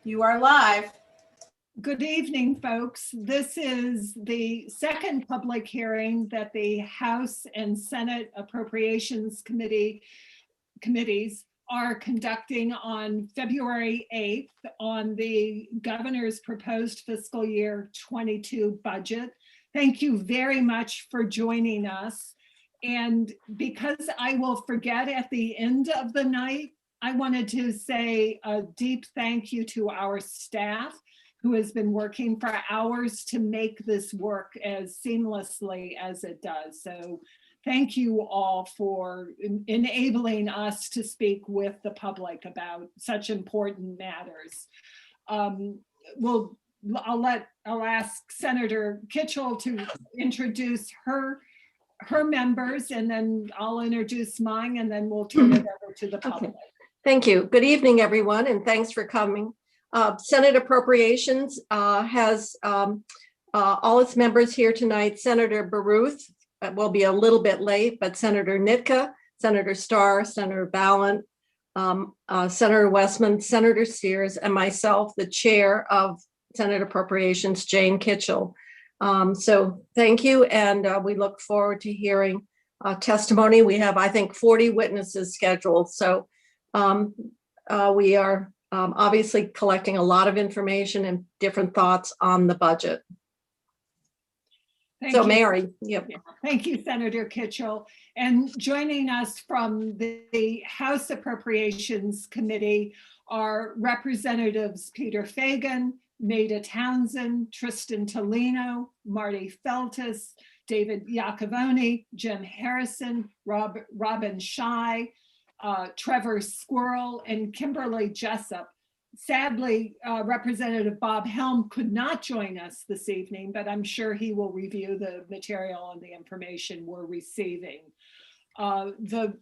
You are live. Good evening, folks. This is the second public hearing that the House and Senate Appropriations committees are conducting on February 8th on the governor's proposed fiscal year 22 budget. Thank you very much for joining us. And because I will forget at the end of the night, I wanted to say a deep thank you to our staff who has been working for hours to make this work as seamlessly as it does. So thank you all for enabling us to speak with the public about such important matters. I'll ask Senator Kitchell to introduce her members, and then I'll introduce mine, and then we'll turn it over to the public. Okay. Thank you. Good evening, everyone, and thanks for coming. Senate Appropriations has all its members here tonight. Senator Baruth will be a little bit late, but Senator Nitka, Senator Starr, Senator Ballant, Senator Westman, Senator Sears, and myself, the chair of Senate Appropriations, Jane Kitchell. So thank you, and we look forward to hearing testimony. We have, I think, 40 witnesses scheduled. So we are obviously collecting a lot of information and different thoughts on the budget. Thank you. Mary, yep. Yeah. Thank you, Senator Kitchell. And joining us from the House Appropriations Committee are Representatives Peter Fagan, Maida Townsend, Tristan Tolino, Marty Feltus, David Iacovone, Jim Harrison, Robin Scheid, Trevor Squirrel, and Kimberly Jessup. Sadly, Representative Bob Helm could not join us this evening, but I'm sure he will review the material and the information we're receiving. The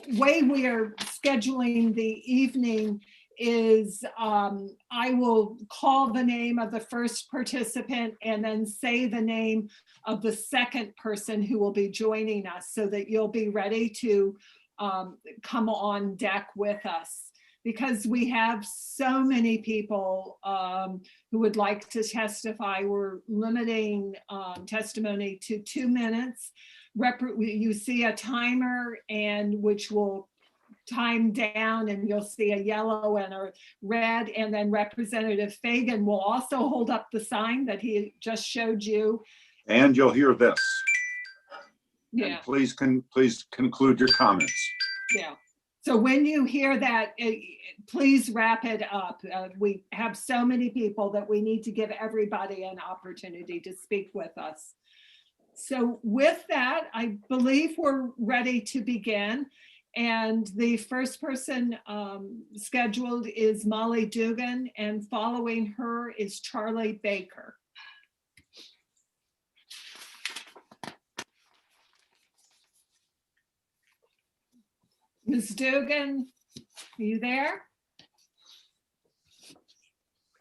way we are scheduling the evening is I will call the name of the first participant and then say the name of the second person who will be joining us so that you'll be ready to come on deck with us. Because we have so many people who would like to testify, we're limiting testimony to 2 minutes. You see a timer, and which will time down, and you'll see a yellow and a red, and then Representative Fagan will also hold up the sign that he just showed you. And you'll hear this. Yeah. And please conclude your comments. Yeah. So when you hear that, please wrap it up. We have so many people that we need to give everybody an opportunity to speak with us. So with that, I believe we're ready to begin. And the first person scheduled is Molly Dugan, and following her is Charlie Baker. Ms. Dugan, are you there?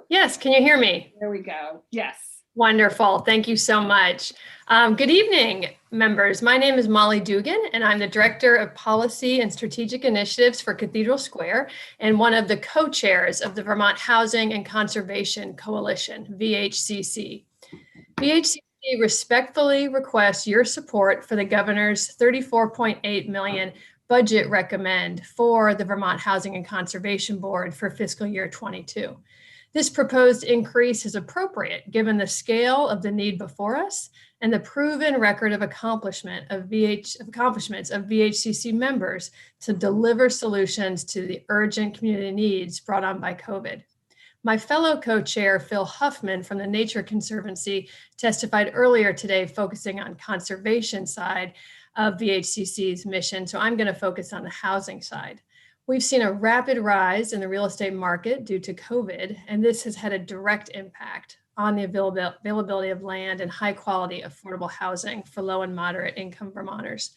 Yes, can you hear me? There we go. Yes. Wonderful. Thank you so much. Good evening, members. My name is Molly Dugan, and I'm the Director of Policy and Strategic Initiatives for Cathedral Square and one of the co-chairs of the Vermont Housing and Conservation Coalition, VHCC. VHCC respectfully requests your support for the governor's $34.8 million budget recommend for the Vermont Housing and Conservation Board for fiscal year 22. This proposed increase is appropriate given the scale of the need before us and the proven record of accomplishments of VHCC members to deliver solutions to the urgent community needs brought on by COVID. My fellow co-chair, Phil Huffman from the Nature Conservancy, testified earlier today focusing on conservation side of VHCC's mission, so I'm going to focus on the housing side. We've seen a rapid rise in the real estate market due to COVID, and this has had a direct impact on the availability of land and high quality affordable housing for low and moderate income Vermonters.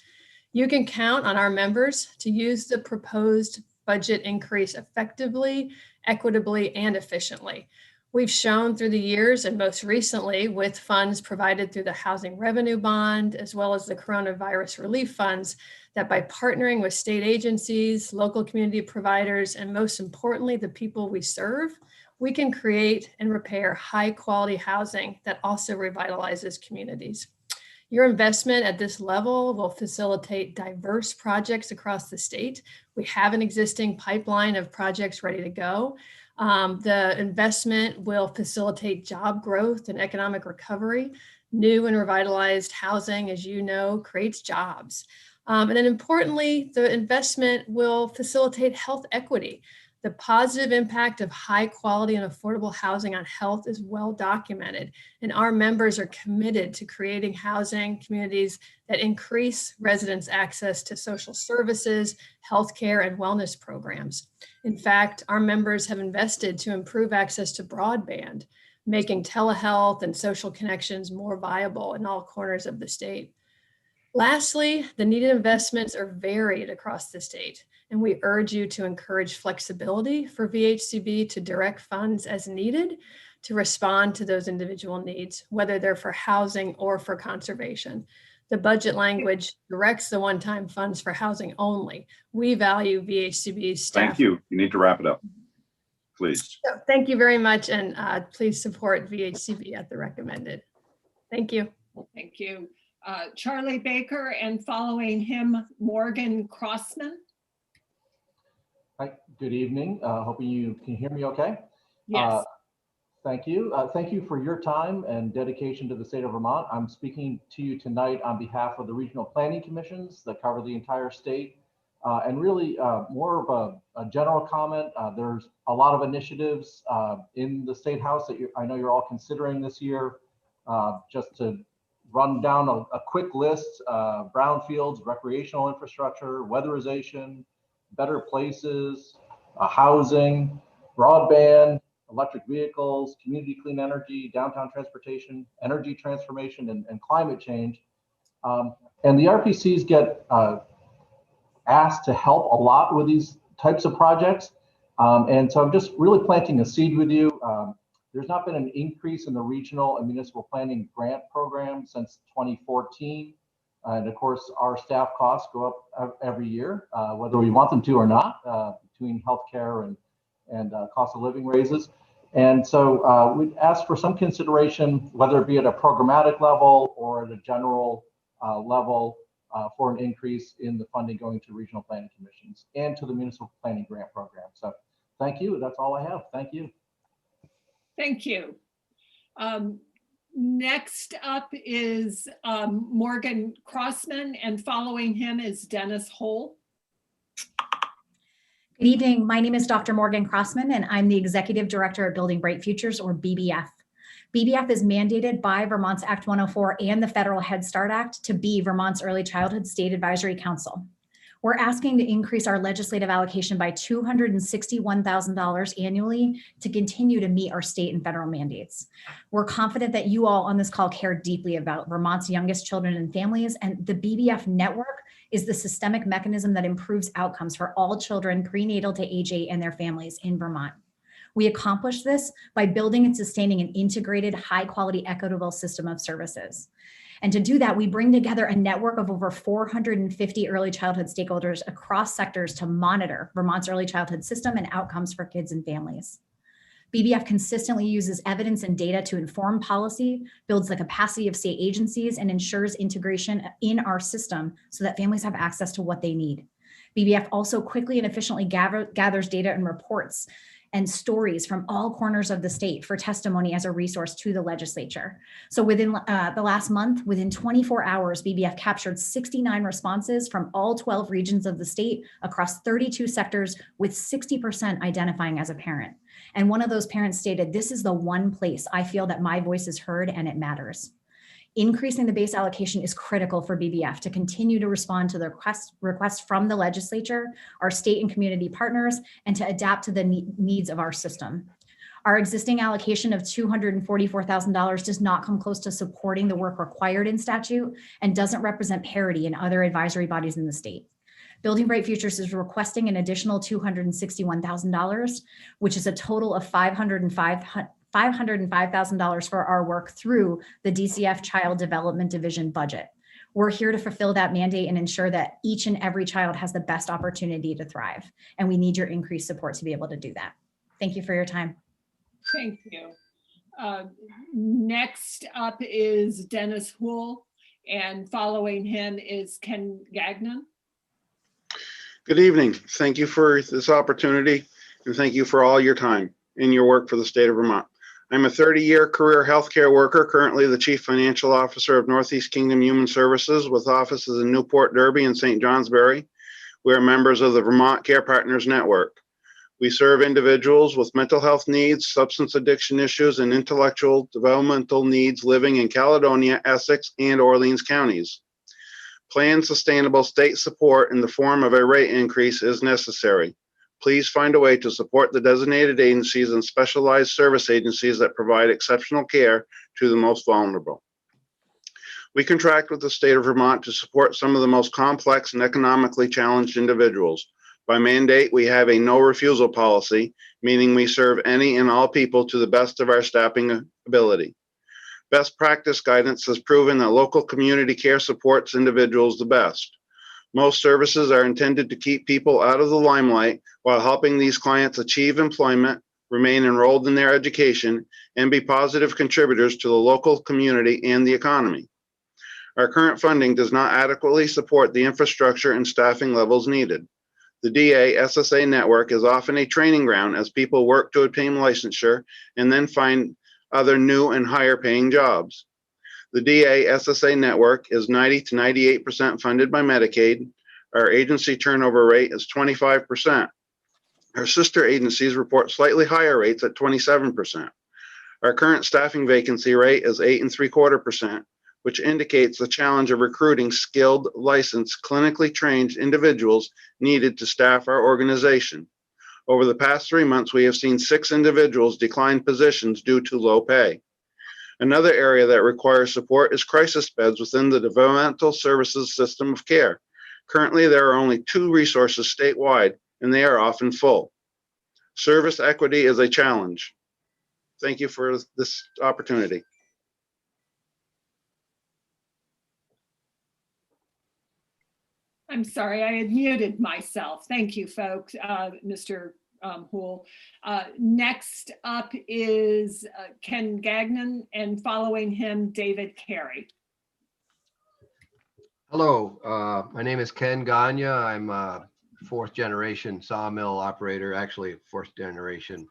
You can count on our members to use the proposed budget increase effectively, equitably, and efficiently. We've shown through the years, and most recently with funds provided through the Housing Revenue Bond, as well as the Coronavirus Relief Funds, that by partnering with state agencies, local community providers, and most importantly, the people we serve, we can create and repair high quality housing that also revitalizes communities. Your investment at this level will facilitate diverse projects across the state. We have an existing pipeline of projects ready to go. The investment will facilitate job growth and economic recovery. New and revitalized housing, as you know, creates jobs. And then importantly, the investment will facilitate health equity. The positive impact of high quality and affordable housing on health is well documented, and our members are committed to creating housing communities that increase residents' access to social services, healthcare, and wellness programs. In fact, our members have invested to improve access to broadband, making telehealth and social connections more viable in all corners of the state. Lastly, the needed investments are varied across the state, and we urge you to encourage flexibility for VHCB to direct funds as needed to respond to those individual needs, whether they're for housing or for conservation. The budget language directs the one-time funds for housing only. We value VHCB's staff. Thank you. You need to wrap it up, please. So, thank you very much, and please support VHCB at the recommended. Thank you. Thank you. Charlie Baker, and following him, Morgan Crossman. Hi, good evening. Hoping you can hear me okay. Yes. Thank you. Thank you for your time and dedication to the state of Vermont. I'm speaking to you tonight on behalf of the regional planning commissions that cover the entire state. And really more of a general comment. There's a lot of initiatives in the State House that I know you're all considering this year. Just to run down a quick list: brownfields, recreational infrastructure, weatherization, better places, housing, broadband, electric vehicles, community clean energy, downtown transportation, energy transformation, and climate change. And the RPCs get asked to help a lot with these types of projects. And so I'm just really planting a seed with you. There's not been an increase in the regional and municipal planning grant program since 2014. And of course, our staff costs go up every year, whether we want them to or not, between healthcare and cost of living raises. And so we'd ask for some consideration, whether it be at a programmatic level or at a general level, for an increase in the funding going to regional planning commissions and to the municipal planning grant program. So thank you. That's all I have. Thank you. Thank you. Next up is Morgan Crossman, and following him is Dennis Hole. Good evening. My name is Dr. Morgan Crossman, and I'm the Executive Director at Building Bright Futures, or BBF. BBF is mandated by Vermont's Act 104 and the Federal Head Start Act to be Vermont's Early Childhood State Advisory Council. We're asking to increase our legislative allocation by $261,000 annually to continue to meet our state and federal mandates. We're confident that you all on this call care deeply about Vermont's youngest children and families, and the BBF network is the systemic mechanism that improves outcomes for all children prenatal to age 8 and their families in Vermont. We accomplish this by building and sustaining an integrated, high-quality, equitable system of services. And to do that, we bring together a network of over 450 early childhood stakeholders across sectors to monitor Vermont's early childhood system and outcomes for kids and families. BBF consistently uses evidence and data to inform policy, builds the capacity of state agencies, and ensures integration in our system so that families have access to what they need. BBF also quickly and efficiently gathers data and reports and stories from all corners of the state for testimony as a resource to the legislature. So within the last month, within 24 hours, BBF captured 69 responses from all 12 regions of the state across 32 sectors, with 60% identifying as a parent. And one of those parents stated, "This is the one place I feel that my voice is heard and it matters." Increasing the base allocation is critical for BBF to continue to respond to the requests from the legislature, our state and community partners, and to adapt to the needs of our system. Our existing allocation of $244,000 does not come close to supporting the work required in statute and doesn't represent parity in other advisory bodies in the state. Building Bright Futures is requesting an additional $261,000, which is a total of $505,000 for our work through the DCF Child Development Division budget. We're here to fulfill that mandate and ensure that each and every child has the best opportunity to thrive. And we need your increased support to be able to do that. Thank you for your time. Thank you. Next up is Dennis Houle, and following him is Ken Gagnon. Good evening. Thank you for this opportunity, and thank you for all your time in your work for the state of Vermont. I'm a 30-year career healthcare worker, currently the Chief Financial Officer of Northeast Kingdom Human Services with offices in Newport, Derby, and St. Johnsbury. We are members of the Vermont Care Partners Network. We serve individuals with mental health needs, substance addiction issues, and intellectual developmental needs living in Caledonia, Essex, and Orleans counties. Planned sustainable state support in the form of a rate increase is necessary. Please find a way to support the designated agencies and specialized service agencies that provide exceptional care to the most vulnerable. We contract with the state of Vermont to support some of the most complex and economically challenged individuals. By mandate, we have a no refusal policy, meaning we serve any and all people to the best of our staffing ability. Best practice guidance has proven that local community care supports individuals the best. Most services are intended to keep people out of the limelight while helping these clients achieve employment, remain enrolled in their education, and be positive contributors to the local community and the economy. Our current funding does not adequately support the infrastructure and staffing levels needed. The DA SSA network is often a training ground as people work to obtain licensure and then find other new and higher paying jobs. The DA SSA network is 90 to 98% funded by Medicaid. Our agency turnover rate is 25%. Our sister agencies report slightly higher rates at 27%. Our current staffing vacancy rate is 8.75%, which indicates the challenge of recruiting skilled, licensed, clinically trained individuals needed to staff our organization. Over the past 3 months, we have seen 6 individuals decline positions due to low pay. Another area that requires support is crisis beds within the developmental services system of care. Currently, there are only 2 resources statewide, and they are often full. Service equity is a challenge. Thank you for this opportunity. I'm sorry, I had muted myself. Thank you, folks, Mr. Houle. Next up is Ken Gagnon, and following him, David Carey. Hello, my name is Ken Gagne. I'm a 4th generation sawmill operator, actually 4th generation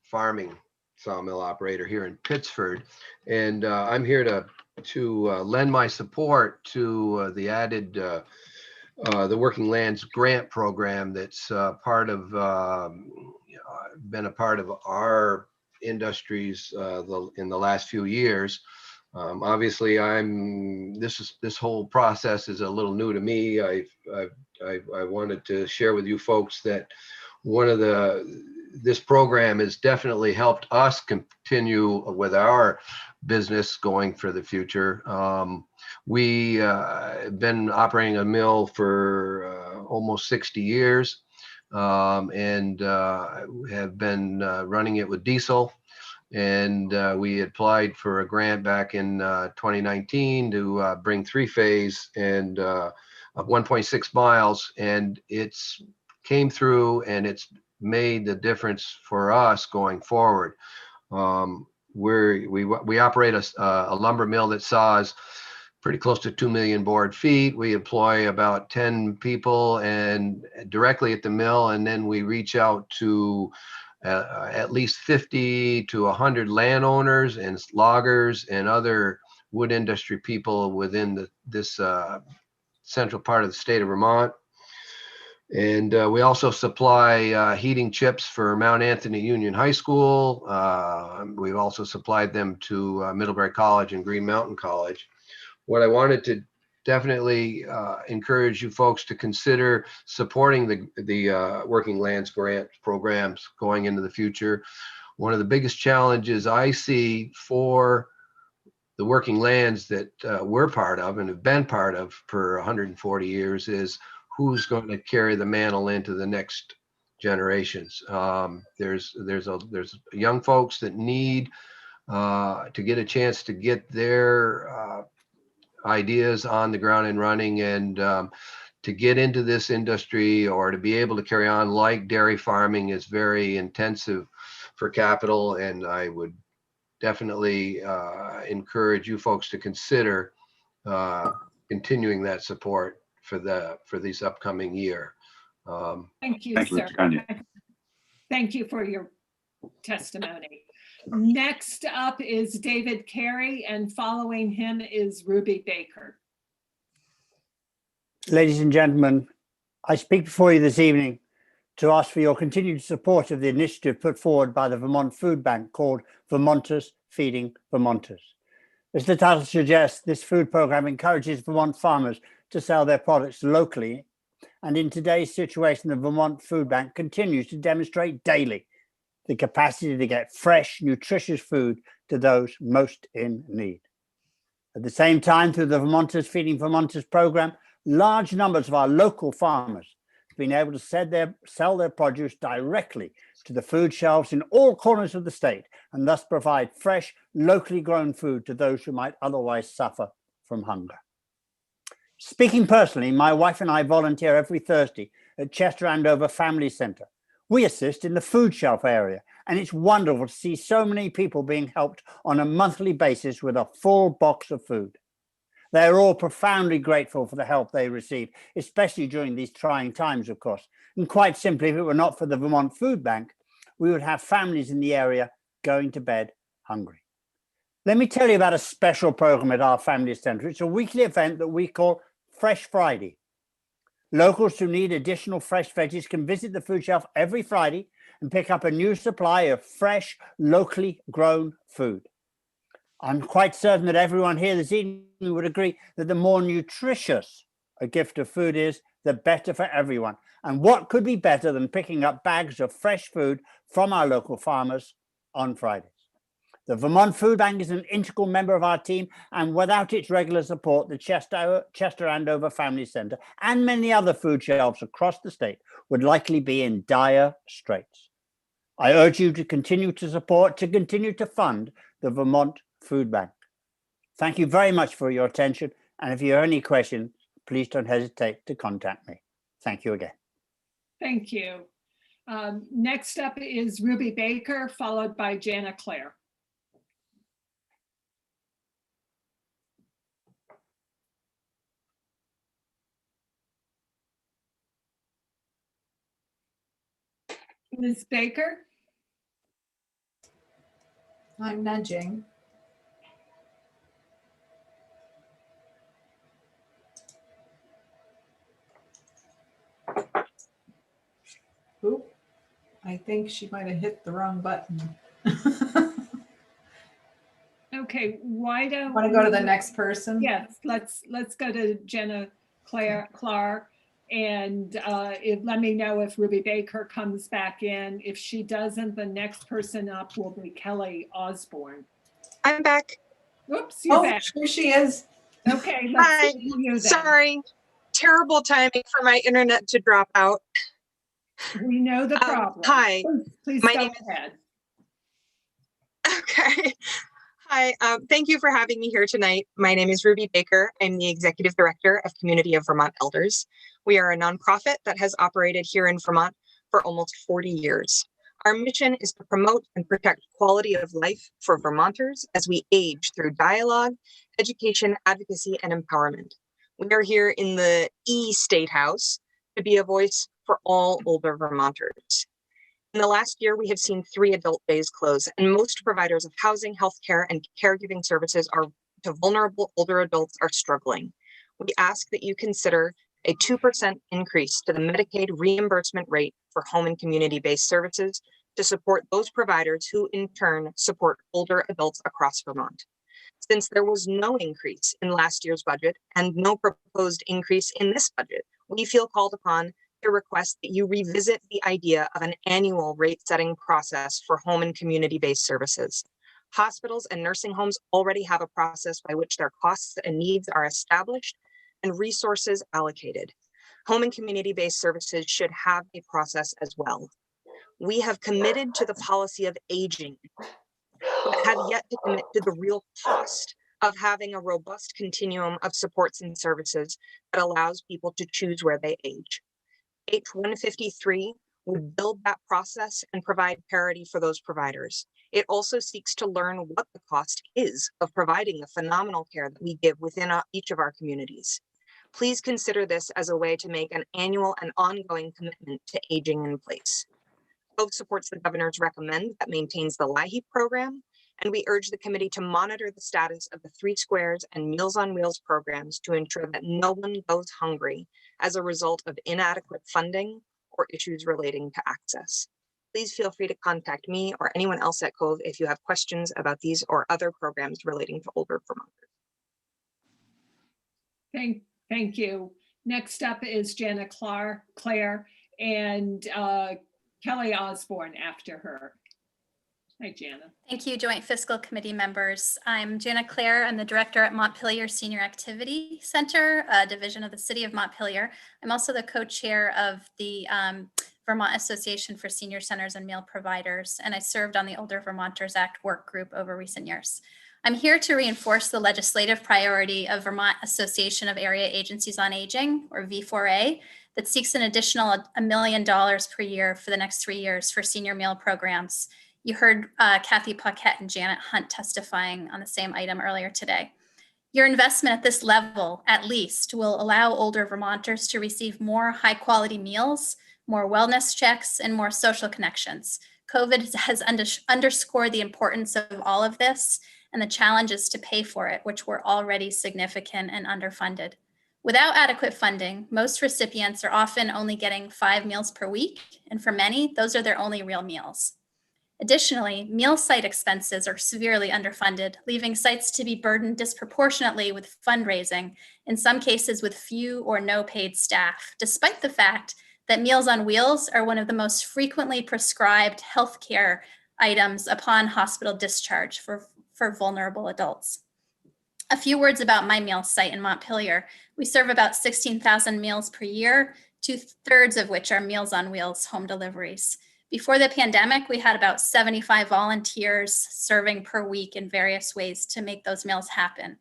farming sawmill operator here in Pittsford. And I'm here to lend my support to the added the Working Lands Grant Program that's been a part of our industries in the last few years. Obviously, this whole process is a little new to me. I wanted to share with you folks that this program has definitely helped us continue with our business going for the future. We have been operating a mill for almost 60 years and have been running it with diesel. And we applied for a grant back in 2019 to bring 3-phase and 1.6 miles, and it's came through and it's made the difference for us going forward. We operate a lumber mill that saws pretty close to 2 million board feet. We employ about 10 people and directly at the mill, and then we reach out to at least 50 to 100 landowners and loggers and other wood industry people within this central part of the state of Vermont. And we also supply heating chips for Mount Anthony Union High School. We've also supplied them to Middlebury College and Green Mountain College. What I wanted to definitely encourage you folks to consider supporting the Working Lands Grant programs going into the future. One of the biggest challenges I see for the working lands that we're part of and have been part of for 140 years is who's going to carry the mantle into the next generations. There's young folks that need to get a chance to get their ideas on the ground and running, and to get into this industry or to be able to carry on. Like dairy farming is very intensive for capital, and I would definitely encourage you folks to consider continuing that support for this upcoming year. Thank you, Thank you, sir. Mr. Gagne. Thank you for your testimony. Next up is David Carey, and following him is Ruby Baker. Ladies and gentlemen, I speak before you this evening to ask for your continued support of the initiative put forward by the Vermont Food Bank called Vermonters Feeding Vermonters. As the title suggests, this food program encourages Vermont farmers to sell their products locally. And in today's situation, the Vermont Food Bank continues to demonstrate daily the capacity to get fresh, nutritious food to those most in need. At the same time, through the Vermonters Feeding Vermonters program, large numbers of our local farmers have been able to sell their produce directly to the food shelves in all corners of the state, and thus provide fresh, locally grown food to those who might otherwise suffer from hunger. Speaking personally, my wife and I volunteer every Thursday at Chester Andover Family Center. We assist in the food shelf area, and it's wonderful to see so many people being helped on a monthly basis with a full box of food. They are all profoundly grateful for the help they receive, especially during these trying times, of course. And quite simply, if it were not for the Vermont Food Bank, we would have families in the area going to bed hungry. Let me tell you about a special program at our family center. It's a weekly event that we call Fresh Friday. Locals who need additional fresh veggies can visit the food shelf every Friday and pick up a new supply of fresh, locally grown food. I'm quite certain that everyone here this evening would agree that the more nutritious a gift of food is, the better for everyone. And what could be better than picking up bags of fresh food from our local farmers on Fridays? The Vermont Food Bank is an integral member of our team, and without its regular support, the Chester Andover Family Center and many other food shelves across the state would likely be in dire straits. I urge you to continue to support, to continue to fund the Vermont Food Bank. Thank you very much for your attention, and if you have any questions, please don't hesitate to contact me. Thank you again. Thank you. Next up is Ruby Baker, followed by Jana Claire. Ms. Baker? I'm nudging. Oop, I think she might have hit the wrong button. Okay, why don't Want to go to the next person? Yes, let's go to Jana Clark, and let me know if Ruby Baker comes back in. If she doesn't, the next person up will be Kelly Osborne. I'm back. Oops, you're back. Here she is. Okay, let's Hi. see you then. Sorry. Terrible timing for my internet to drop out. We know the problem. Hi. Please My go name ahead. Okay. Hi. Thank you for having me here tonight. My name is Ruby Baker. I'm the Executive Director of Community of Vermont Elders. We are a nonprofit that has operated here in Vermont for almost 40 years. Our mission is to promote and protect quality of life for Vermonters as we age through dialogue, education, advocacy, and empowerment. We are here in the State House to be a voice for all older Vermonters. In the last year, we have seen 3 adult days close, and most providers of housing, healthcare, and caregiving services to vulnerable older adults are struggling. We ask that you consider a 2% increase to the Medicaid reimbursement rate for home and community-based services to support those providers who in turn support older adults across Vermont. Since there was no increase in last year's budget and no proposed increase in this budget, we feel called upon to request that you revisit the idea of an annual rate-setting process for home and community-based services. Hospitals and nursing homes already have a process by which their costs and needs are established and resources allocated. Home and community-based services should have a process as well. We have committed to the policy of aging, but have yet to commit to the real cost of having a robust continuum of supports and services that allows people to choose where they age. H153 We build that process and provide parity for those providers. It also seeks to learn what the cost is of providing the phenomenal care that we give within each of our communities. Please consider this as a way to make an annual and ongoing commitment to aging in place. Cove supports the governor's recommend that maintains the LIHEAP program, and we urge the committee to monitor the status of the 3 Squares and Meals on Wheels programs to ensure that no one goes hungry as a result of inadequate funding or issues relating to access. Please feel free to contact me or anyone else at Cove if you have questions about these or other programs relating to older Vermonters. Thank you. Next up is Jana Claire and Kelly Osborne after her. Hi, Jana. Thank you, Joint Fiscal Committee members. I'm Jana Claire. I'm the director at Montpelier Senior Activity Center, a division of the City of Montpelier. I'm also the co-chair of the Vermont Association for Senior Centers and Meal Providers, and I served on the Older Vermonters Act work group over recent years. I'm here to reinforce the legislative priority of Vermont Association of Area Agencies on Aging, or V4A, that seeks an additional $1 million per year for the next 3 years for senior meal programs. You heard Kathy Paquette and Janet Hunt testifying on the same item earlier today. Your investment at this level, at least, will allow older Vermonters to receive more high quality meals, more wellness checks, and more social connections. COVID has underscored the importance of all of this and the challenges to pay for it, which were already significant and underfunded. Without adequate funding, most recipients are often only getting 5 meals per week, and for many, those are their only real meals. Additionally, meal site expenses are severely underfunded, leaving sites to be burdened disproportionately with fundraising, in some cases with few or no paid staff, despite the fact that Meals on Wheels are one of the most frequently prescribed healthcare items upon hospital discharge for vulnerable adults. A few words about my meal site in Montpelier. We serve about 16,000 meals per year, 2/3 of which are Meals on Wheels home deliveries. Before the pandemic, we had about 75 volunteers serving per week in various ways to make those meals happen.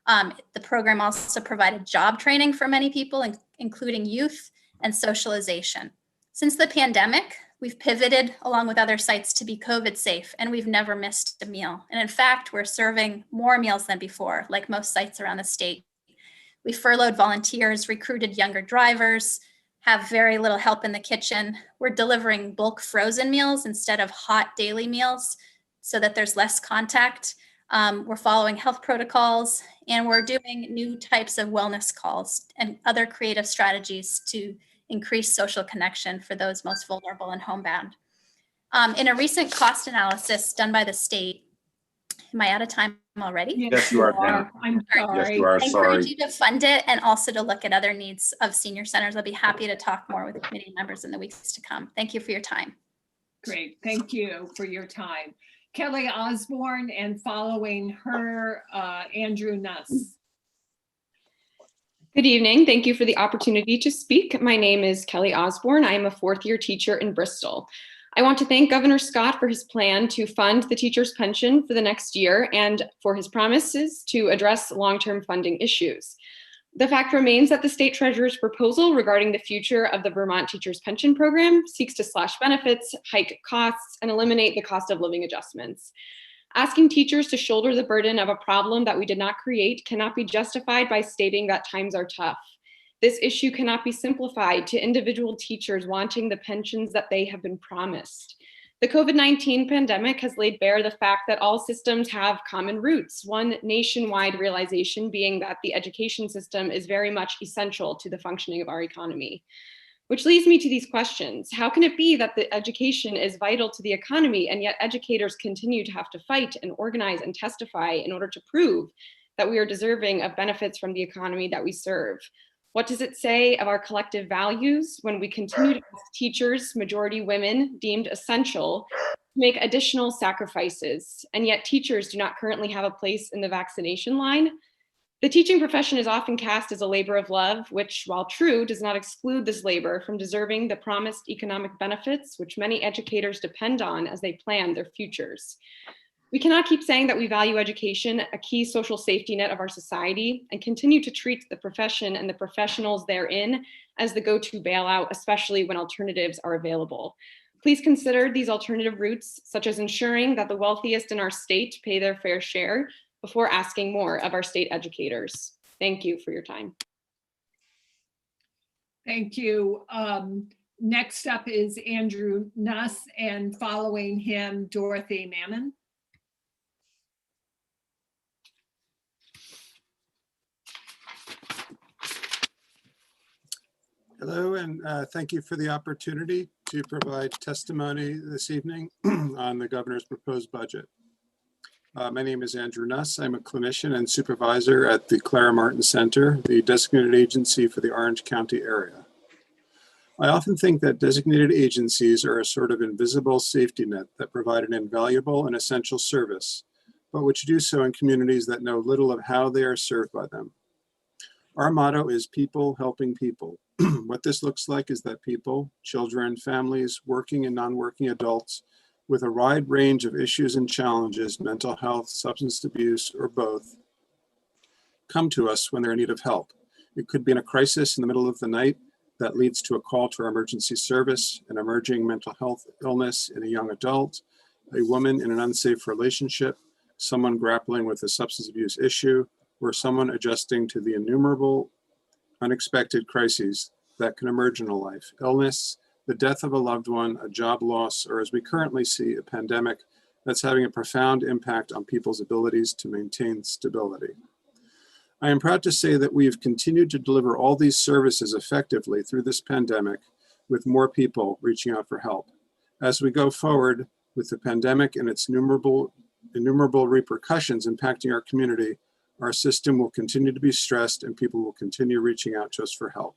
The program also provided job training for many people, including youth, and socialization. Since the pandemic, we've pivoted along with other sites to be COVID safe, and we've never missed a meal. And in fact, we're serving more meals than before, like most sites around the state. We furloughed volunteers, recruited younger drivers, have very little help in the kitchen. We're delivering bulk frozen meals instead of hot daily meals so that there's less contact. We're following health protocols, and we're doing new types of wellness calls and other creative strategies to increase social connection for those most vulnerable and homebound. In a recent cost analysis done by the state, am I out of time already? Yes, you are, Janet. I'm sorry. Yes, you are. I encourage Sorry. you to fund it and also to look at other needs of senior centers. I'll be happy to talk more with committee members in the weeks to come. Thank you for your time. Great, thank you for your time. Kelly Osborne, and following her, Andrew Nuss. Good evening. Thank you for the opportunity to speak. My name is Kelly Osborne. I am a 4th-year teacher in Bristol. I want to thank Governor Scott for his plan to fund the teacher's pension for the next year and for his promises to address long-term funding issues. The fact remains that the state treasurer's proposal regarding the future of the Vermont Teachers Pension Program seeks to slash benefits, hike costs, and eliminate the cost of living adjustments. Asking teachers to shoulder the burden of a problem that we did not create cannot be justified by stating that times are tough. This issue cannot be simplified to individual teachers wanting the pensions that they have been promised. The COVID-19 pandemic has laid bare the fact that all systems have common roots, one nationwide realization being that the education system is very much essential to the functioning of our economy. Which leads me to these questions. How can it be that the education is vital to the economy and yet educators continue to have to fight and organize and testify in order to prove that we are deserving of benefits from the economy that we serve? What does it say of our collective values when we continue to ask teachers, majority women, deemed essential, to make additional sacrifices, and yet teachers do not currently have a place in the vaccination line? The teaching profession is often cast as a labor of love, which, while true, does not exclude this labor from deserving the promised economic benefits which many educators depend on as they plan their futures. We cannot keep saying that we value education, a key social safety net of our society, and continue to treat the profession and the professionals therein as the go-to bailout, especially when alternatives are available. Please consider these alternative routes, such as ensuring that the wealthiest in our state pay their fair share before asking more of our state educators. Thank you for your time. Thank you. Next up is Andrew Nuss, and following him, Dorothy Mammon. Hello, and thank you for the opportunity to provide testimony this evening on the governor's proposed budget. My name is Andrew Nuss. I'm a clinician and supervisor at the Clara Martin Center, the designated agency for the Orange County area. I often think that designated agencies are a sort of invisible safety net that provide an invaluable and essential service, but which do so in communities that know little of how they are served by them. Our motto is people helping people. What this looks like is that people, children, families, working and non-working adults with a wide range of issues and challenges, mental health, substance abuse, or both, come to us when they're in need of help. It could be in a crisis in the middle of the night that leads to a call to our emergency service, an emerging mental health illness in a young adult, a woman in an unsafe relationship, someone grappling with a substance abuse issue, or someone adjusting to the innumerable unexpected crises that can emerge in a life. Illness, the death of a loved one, a job loss, or as we currently see, a pandemic that's having a profound impact on people's abilities to maintain stability. I am proud to say that we have continued to deliver all these services effectively through this pandemic, with more people reaching out for help. As we go forward with the pandemic and its innumerable repercussions impacting our community, our system will continue to be stressed and people will continue reaching out to us for help.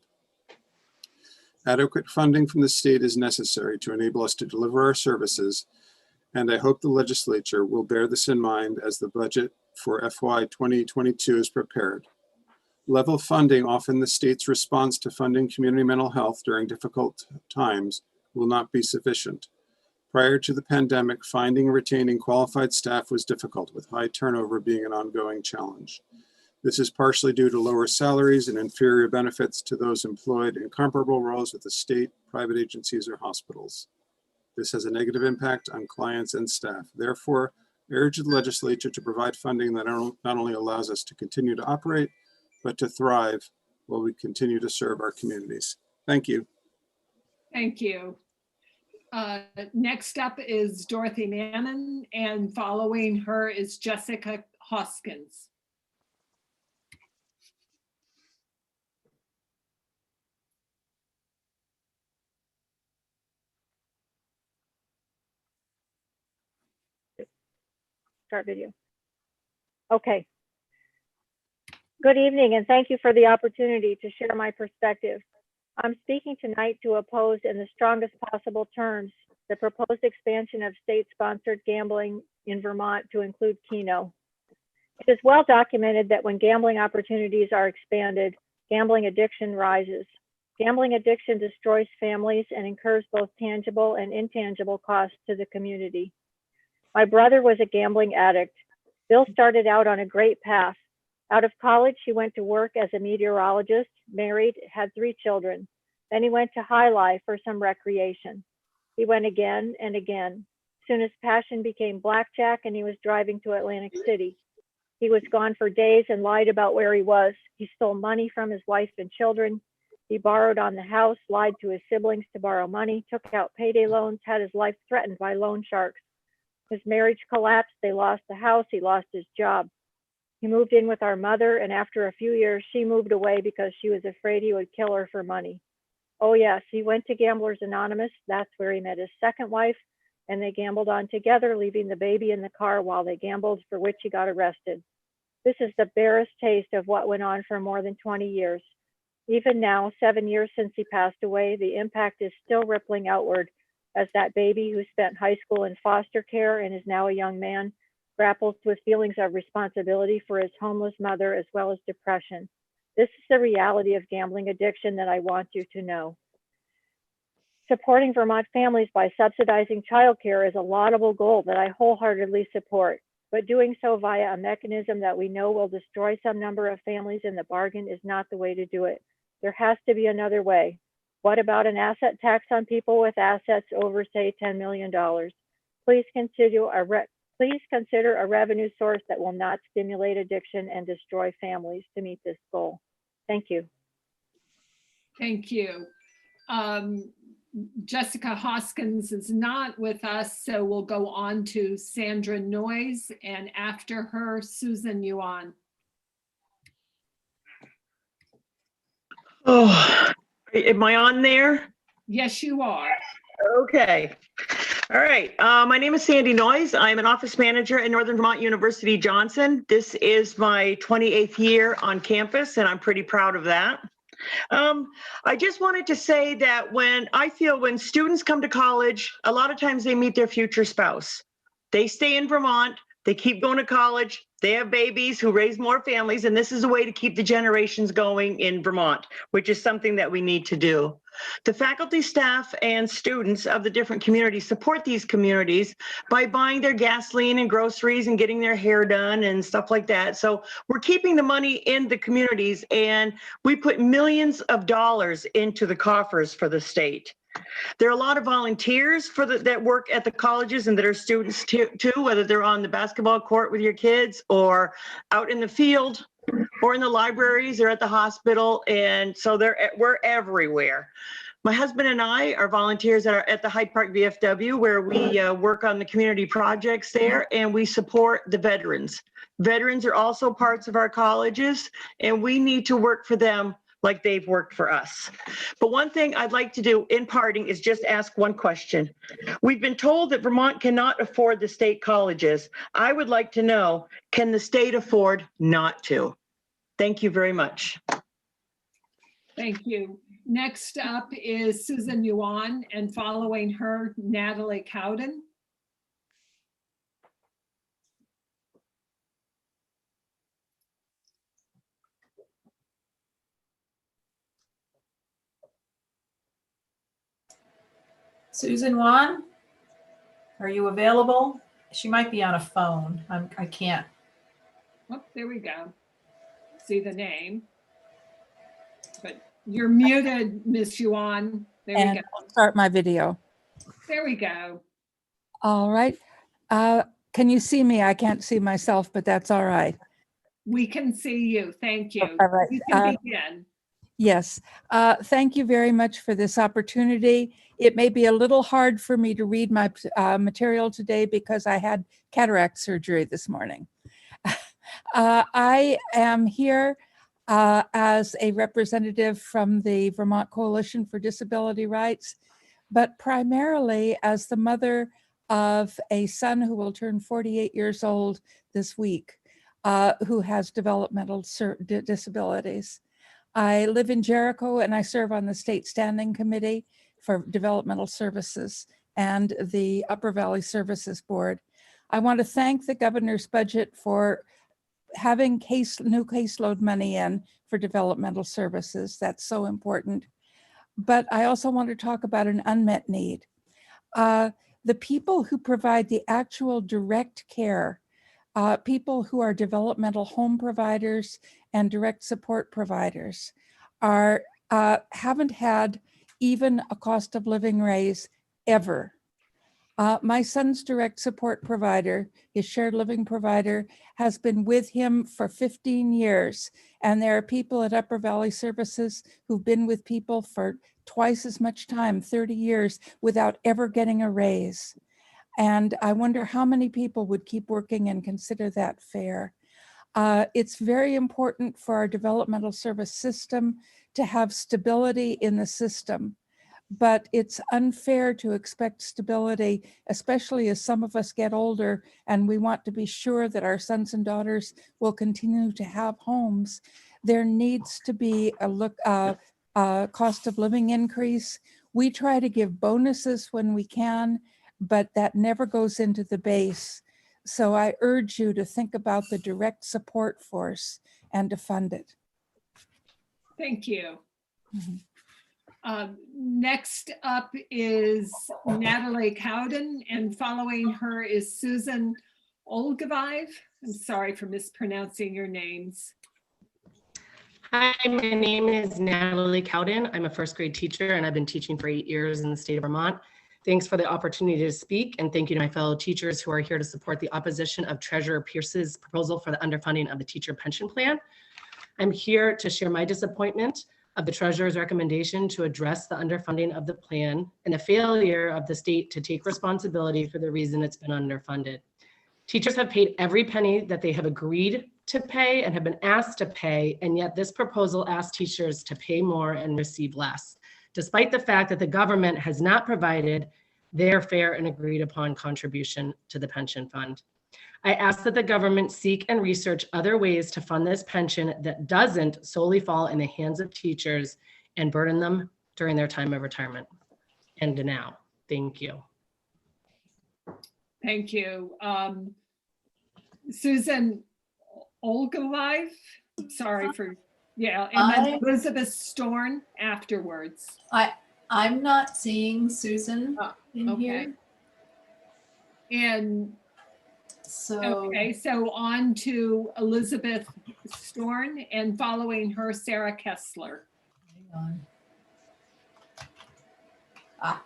Adequate funding from the state is necessary to enable us to deliver our services, and I hope the legislature will bear this in mind as the budget for FY 2022 is prepared. Level funding, often the state's response to funding community mental health during difficult times, will not be sufficient. Prior to the pandemic, finding and retaining qualified staff was difficult, with high turnover being an ongoing challenge. This is partially due to lower salaries and inferior benefits to those employed in comparable roles with the state, private agencies, or hospitals. This has a negative impact on clients and staff. Therefore, I urge the legislature to provide funding that not only allows us to continue to operate, but to thrive while we continue to serve our communities. Thank you. Thank you. Next up is Dorothy Mammon, and following her is Jessica Hoskins. Start video. Okay. Good evening, and thank you for the opportunity to share my perspective. I'm speaking tonight to oppose in the strongest possible terms the proposed expansion of state-sponsored gambling in Vermont to include Keno. It is well documented that when gambling opportunities are expanded, gambling addiction rises. Gambling addiction destroys families and incurs both tangible and intangible costs to the community. My brother was a gambling addict. Bill started out on a great path. Out of college, he went to work as a meteorologist, married, had 3 children. Then he went to High Life for some recreation. He went again and again. Soon his passion became blackjack and he was driving to Atlantic City. He was gone for days and lied about where he was. He stole money from his wife and children. He borrowed on the house, lied to his siblings to borrow money, took out payday loans, had his life threatened by loan sharks. His marriage collapsed. They lost the house. He lost his job. He moved in with our mother, and after a few years, she moved away because she was afraid he would kill her for money. Oh yes, he went to Gamblers Anonymous. That's where he met his second wife, and they gambled on together, leaving the baby in the car while they gambled, for which he got arrested. This is the barest taste of what went on for more than 20 years. Even now, 7 years since he passed away, the impact is still rippling outward as that baby who spent high school in foster care and is now a young man grapples with feelings of responsibility for his homeless mother as well as depression. This is the reality of gambling addiction that I want you to know. Supporting Vermont families by subsidizing childcare is a laudable goal that I wholeheartedly support, but doing so via a mechanism that we know will destroy some number of families in the bargain is not the way to do it. There has to be another way. What about an asset tax on people with assets over, say, $10 million? Please consider a revenue source that will not stimulate addiction and destroy families to meet this goal. Thank you. Thank you. Jessica Hoskins is not with us, so we'll go on to Sandra Noyes, and after her, Susan Yuan. Oh, am I on there? Yes, you are. Okay. All right. My name is Sandy Noyes. I'm an office manager at Northern Vermont University Johnson. This is my 28th year on campus, and I'm pretty proud of that. I just wanted to say that when students come to college, a lot of times they meet their future spouse. They stay in Vermont, they keep going to college, they have babies who raise more families, and this is a way to keep the generations going in Vermont, which is something that we need to do. The faculty, staff, and students of the different communities support these communities by buying their gasoline and groceries and getting their hair done and stuff like that. So we're keeping the money in the communities, and we put millions of dollars into the coffers for the state. There are a lot of volunteers that work at the colleges and that are students too, whether they're on the basketball court with your kids or out in the field or in the libraries or at the hospital. And so we're everywhere. My husband and I are volunteers at the Hyde Park VFW, where we work on the community projects there, and we support the veterans. Veterans are also parts of our colleges, and we need to work for them like they've worked for us. But one thing I'd like to do in parting is just ask one question. We've been told that Vermont cannot afford the state colleges. I would like to know, can the state afford not to? Thank you very much. Thank you. Next up is Susan Yuan, and following her, Natalie Cowden. Susan Wan, are you available? She might be on a phone. I can't. Oh, there we go. See the name. But you're muted, Miss Yuan. There we go. I'll start my video. There we go. All right. Can you see me? I can't see myself, but that's all right. We can see you. Thank you. All right. You can begin. Yes. Thank you very much for this opportunity. It may be a little hard for me to read my material today because I had cataract surgery this morning. I am here as a representative from the Vermont Coalition for Disability Rights, but primarily as the mother of a son who will turn 48 years old this week, who has developmental disabilities. I live in Jericho and I serve on the State Standing Committee for Developmental Services and the Upper Valley Services Board. I want to thank the governor's budget for having new caseload money in for developmental services. That's so important. But I also want to talk about an unmet need. The people who provide the actual direct care, people who are developmental home providers and direct support providers haven't had even a cost of living raise ever. My son's direct support provider, his shared living provider, has been with him for 15 years. And there are people at Upper Valley Services who've been with people for twice as much time, 30 years, without ever getting a raise. And I wonder how many people would keep working and consider that fair. It's very important for our developmental service system to have stability in the system. But it's unfair to expect stability, especially as some of us get older and we want to be sure that our sons and daughters will continue to have homes. There needs to be a cost of living increase. We try to give bonuses when we can, but that never goes into the base. So I urge you to think about the direct support force and to fund it. Thank you. Next up is Natalie Cowden, and following her is Susan Olgavive. I'm sorry for mispronouncing your names. Hi, my name is Natalie Cowden. I'm a first grade teacher and I've been teaching for 8 years in the state of Vermont. Thanks for the opportunity to speak, and thank you to my fellow teachers who are here to support the opposition of Treasurer Pierce's proposal for the underfunding of the teacher pension plan. I'm here to share my disappointment of the Treasurer's recommendation to address the underfunding of the plan and the failure of the state to take responsibility for the reason it's been underfunded. Teachers have paid every penny that they have agreed to pay and have been asked to pay, and yet this proposal asks teachers to pay more and receive less, despite the fact that the government has not provided their fair and agreed upon contribution to the pension fund. I ask that the government seek and research other ways to fund this pension that doesn't solely fall in the hands of teachers and burden them during their time of retirement. And now, thank you. Thank you. Susan Olgavive, sorry for, yeah, and then Elizabeth Storn afterwards. I'm not seeing Susan in here. And so, okay, so on to Elizabeth Storn, and following her, Sarah Kessler. Hang on.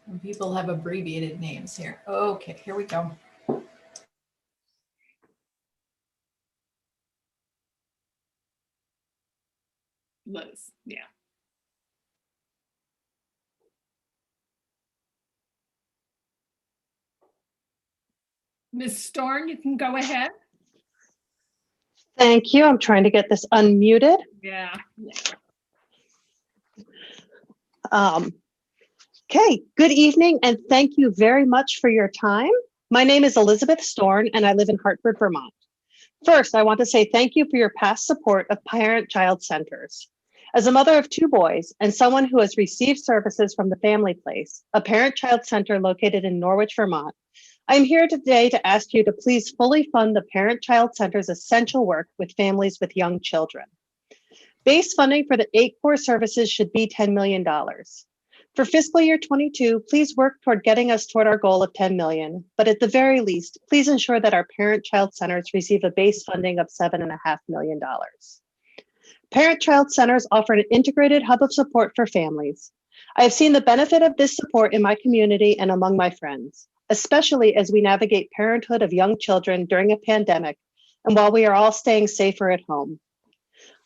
And people have abbreviated names here. Okay, here we go. Liz, yeah. Ms. Storn, you can go ahead. Thank you. I'm trying to get this unmuted. Yeah. Okay, good evening, and thank you very much for your time. My name is Elizabeth Storn, and I live in Hartford, Vermont. First, I want to say thank you for your past support of parent-child centers. As a mother of 2 boys and someone who has received services from the Family Place, a parent-child center located in Norwich, Vermont, I am here today to ask you to please fully fund the Parent-Child Center's essential work with families with young children. Base funding for the 8 core services should be $10 million. For fiscal year 22, please work toward getting us toward our goal of $10 million, but at the very least, please ensure that our parent-child centers receive a base funding of $7.5 million. Parent-child centers offer an integrated hub of support for families. I have seen the benefit of this support in my community and among my friends, especially as we navigate parenthood of young children during a pandemic and while we are all staying safer at home.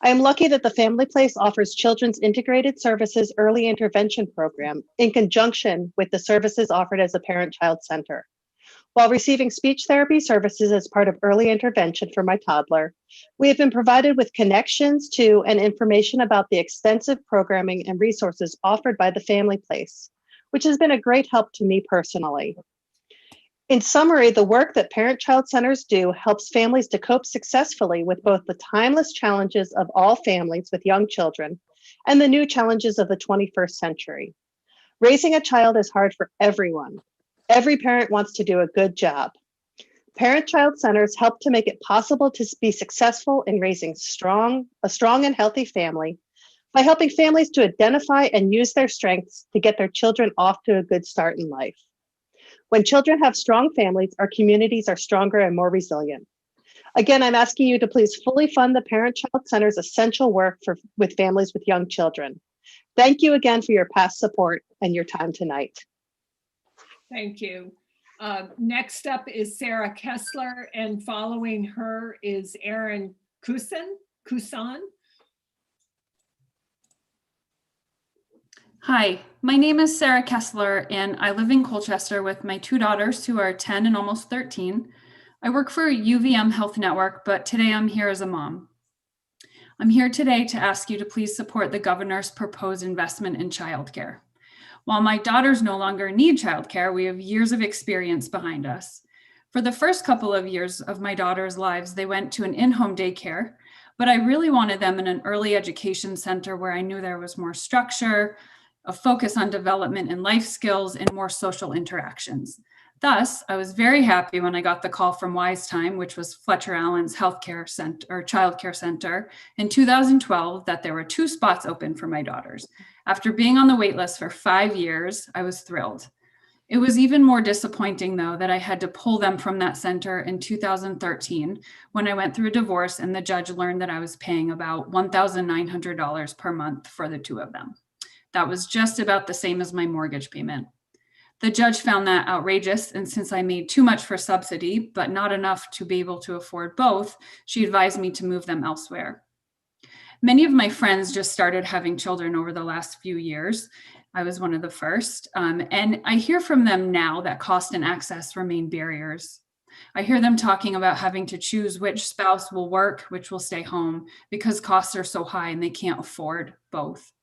I am lucky that the Family Place offers Children's Integrated Services Early Intervention Program in conjunction with the services offered as a parent-child center. While receiving speech therapy services as part of early intervention for my toddler, we have been provided with connections to and information about the extensive programming and resources offered by the Family Place, which has been a great help to me personally. In summary, the work that parent-child centers do helps families to cope successfully with both the timeless challenges of all families with young children and the new challenges of the 21st century. Raising a child is hard for everyone. Every parent wants to do a good job. Parent-child centers help to make it possible to be successful in raising a strong and healthy family by helping families to identify and use their strengths to get their children off to a good start in life. When children have strong families, our communities are stronger and more resilient. Again, I'm asking you to please fully fund the Parent-Child Center's essential work with families with young children. Thank you again for your past support and your time tonight. Thank you. Next up is Sarah Kessler, and following her is Erin Kusan. Hi, my name is Sarah Kessler, and I live in Colchester with my 2 daughters who are 10 and almost 13. I work for UVM Health Network, but today I'm here as a mom. I'm here today to ask you to please support the governor's proposed investment in childcare. While my daughters no longer need childcare, we have years of experience behind us. For the first couple of years of my daughters' lives, they went to an in-home daycare, but I really wanted them in an early education center where I knew there was more structure, a focus on development and life skills, and more social interactions. Thus, I was very happy when I got the call from Wise Time, which was Fletcher Allen's healthcare center or childcare center, in 2012 that there were 2 spots open for my daughters. After being on the wait list for 5 years, I was thrilled. It was even more disappointing, though, that I had to pull them from that center in 2013 when I went through a divorce and the judge learned that I was paying about $1,900 per month for the two of them. That was just about the same as my mortgage payment. The judge found that outrageous, and since I made too much for subsidy, but not enough to be able to afford both, she advised me to move them elsewhere. Many of my friends just started having children over the last few years. I was one of the first. And I hear from them now that cost and access remain barriers. I hear them talking about having to choose which spouse will work, which will stay home, because costs are so high and they can't afford both.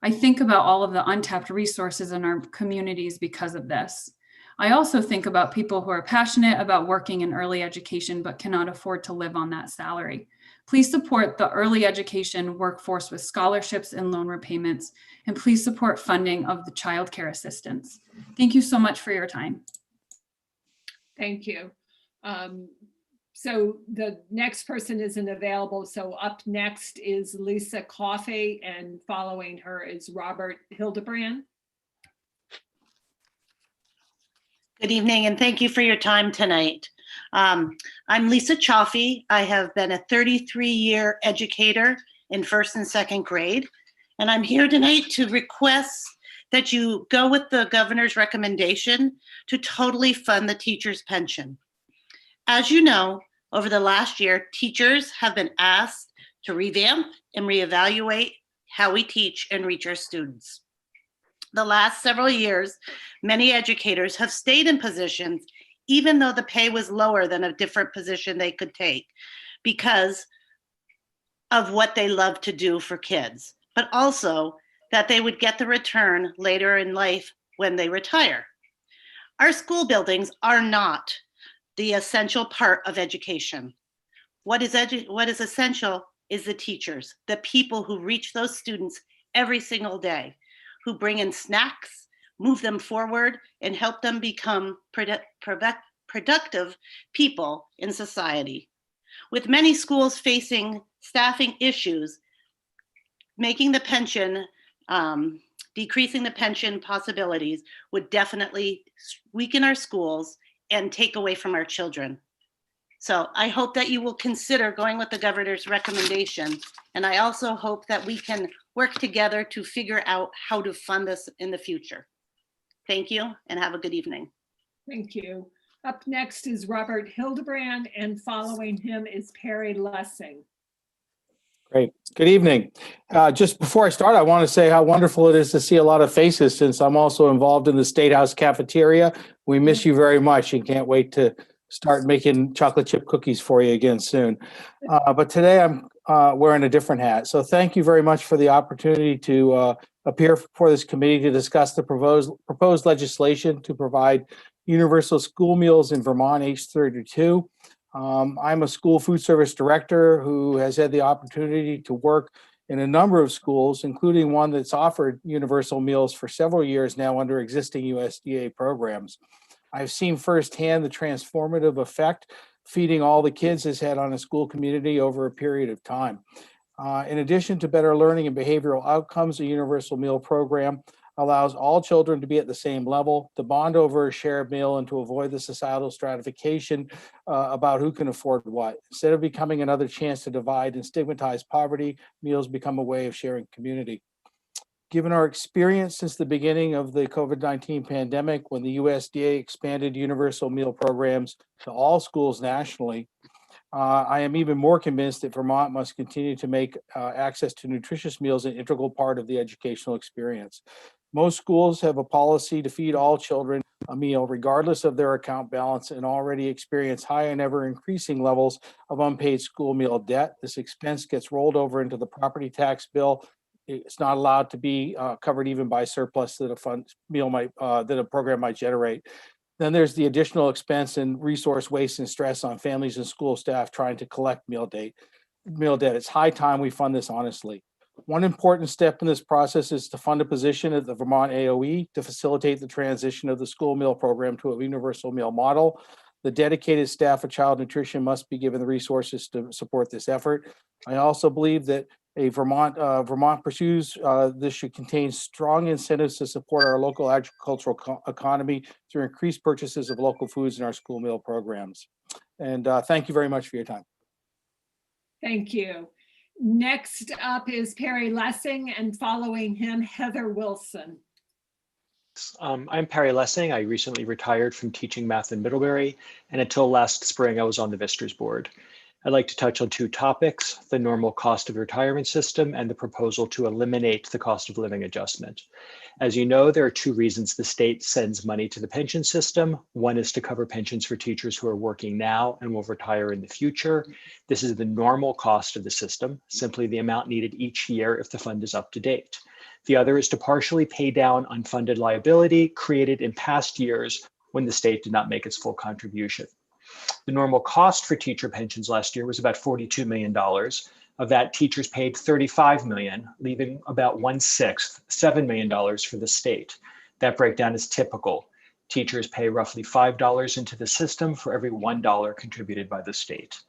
I think about all of the untapped resources in our communities because of this. I also think about people who are passionate about working in early education but cannot afford to live on that salary. Please support the early education workforce with scholarships and loan repayments, and please support funding of the child care assistance. Thank you so much for your time. Thank you. So the next person isn't available. So up next is Lisa Coffey, and following her is Robert Hildebrand. Good evening, and thank you for your time tonight. I'm Lisa Chaffee. I have been a 33-year educator in first and second grade, and I'm here tonight to request that you go with the governor's recommendation to totally fund the teacher's pension. As you know, over the last year, teachers have been asked to revamp and reevaluate how we teach and reach our students. The last several years, many educators have stayed in positions even though the pay was lower than a different position they could take because of what they love to do for kids, but also that they would get the return later in life when they retire. Our school buildings are not the essential part of education. What is essential is the teachers, the people who reach those students every single day, who bring in snacks, move them forward, and help them become productive people in society. With many schools facing staffing issues, making the pension, decreasing the pension possibilities would definitely weaken our schools and take away from our children. So I hope that you will consider going with the governor's recommendation. And I also hope that we can work together to figure out how to fund this in the future. Thank you and have a good evening. Thank you. Up next is Robert Hildebrand, and following him is Perry Lessing. Great. Good evening. Just before I start, I want to say how wonderful it is to see a lot of faces since I'm also involved in the State House cafeteria. We miss you very much and can't wait to start making chocolate chip cookies for you again soon. But today I'm wearing a different hat. So thank you very much for the opportunity to appear before this committee to discuss the proposed legislation to provide universal school meals in Vermont age 32. I'm a school food service director who has had the opportunity to work in a number of schools, including one that's offered universal meals for several years now under existing USDA programs. I've seen firsthand the transformative effect feeding all the kids has had on a school community over a period of time. In addition to better learning and behavioral outcomes, a universal meal program allows all children to be at the same level, to bond over a shared meal, and to avoid the societal stratification about who can afford what. Instead of becoming another chance to divide and stigmatize poverty, meals become a way of sharing community. Given our experience since the beginning of the COVID-19 pandemic, when the USDA expanded universal meal programs to all schools nationally, I am even more convinced that Vermont must continue to make access to nutritious meals an integral part of the educational experience. Most schools have a policy to feed all children a meal, regardless of their account balance, and already experience high and ever increasing levels of unpaid school meal debt. This expense gets rolled over into the property tax bill. It's not allowed to be covered even by surplus that a program might generate. Then there's the additional expense and resource waste and stress on families and school staff trying to collect meal debt. It's high time we fund this honestly. One important step in this process is to fund a position at the Vermont AOE to facilitate the transition of the school meal program to a universal meal model. The dedicated staff of child nutrition must be given the resources to support this effort. I also believe that Vermont pursues, this should contain strong incentives to support our local agricultural economy through increased purchases of local foods in our school meal programs. And thank you very much for your time. Thank you. Next up is Perry Lessing, and following him, Heather Wilson. I'm Perry Lessing. I recently retired from teaching math in Middlebury, and until last spring, I was on the Visitors Board. I'd like to touch on two topics: the normal cost of retirement system and the proposal to eliminate the cost of living adjustment. As you know, there are two reasons the state sends money to the pension system. One is to cover pensions for teachers who are working now and will retire in the future. This is the normal cost of the system, simply the amount needed each year if the fund is up to date. The other is to partially pay down unfunded liability created in past years when the state did not make its full contribution. The normal cost for teacher pensions last year was about $42 million. Of that, teachers paid $35 million, leaving about 1/6, $7 million for the state. That breakdown is typical. Teachers pay roughly $5 into the system for every $1 contributed by the state.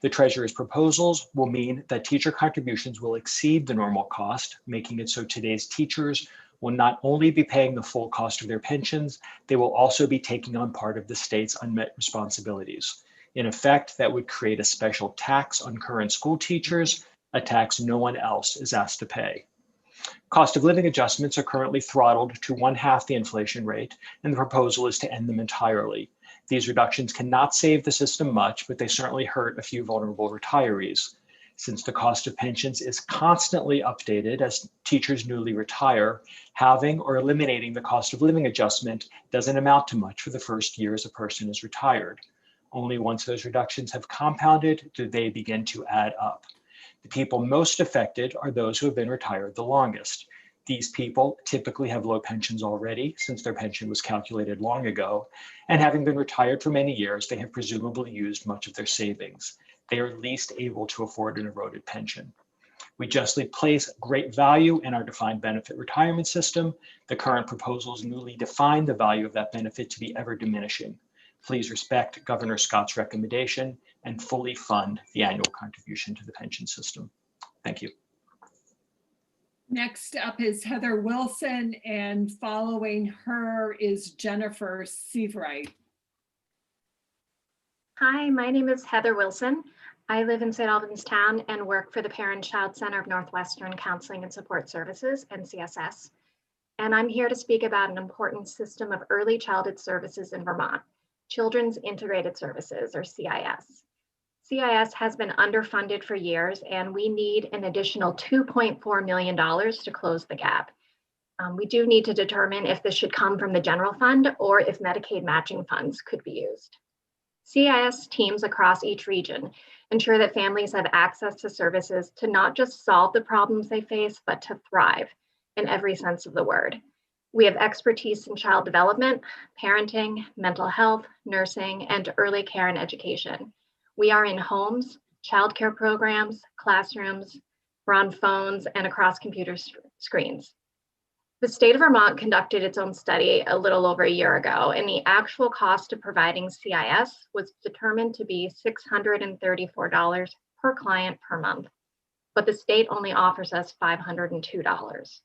The Treasurer's proposals will mean that teacher contributions will exceed the normal cost, making it so today's teachers will not only be paying the full cost of their pensions, they will also be taking on part of the state's unmet responsibilities. In effect, that would create a special tax on current school teachers, a tax no one else is asked to pay. Cost of living adjustments are currently throttled to 1/2 the inflation rate, and the proposal is to end them entirely. These reductions cannot save the system much, but they certainly hurt a few vulnerable retirees. Since the cost of pensions is constantly updated as teachers newly retire, having or eliminating the cost of living adjustment doesn't amount to much for the first year as a person is retired. Only once those reductions have compounded do they begin to add up. The people most affected are those who have been retired the longest. These people typically have low pensions already, since their pension was calculated long ago, and having been retired for many years, they have presumably used much of their savings. They are least able to afford an eroded pension. We justly place great value in our defined benefit retirement system. The current proposals newly define the value of that benefit to be ever diminishing. Please respect Governor Scott's recommendation and fully fund the annual contribution to the pension system. Thank you. Next up is Heather Wilson, and following her is Jennifer Seavright. Hi, my name is Heather Wilson. I live in St. Albans Town and work for the Parent Child Center of Northwestern Counseling and Support Services, NCSS. And I'm here to speak about an important system of early childhood services in Vermont, Children's Integrated Services, or CIS. CIS has been underfunded for years, and we need an additional $2.4 million to close the gap. We do need to determine if this should come from the general fund or if Medicaid matching funds could be used. CIS teams across each region ensure that families have access to services to not just solve the problems they face, but to thrive in every sense of the word. We have expertise in child development, parenting, mental health, nursing, and early care and education. We are in homes, childcare programs, classrooms, we're on phones, and across computer screens. The state of Vermont conducted its own study a little over a year ago, and the actual cost of providing CIS was determined to be $634 per client per month, but the state only offers us $502.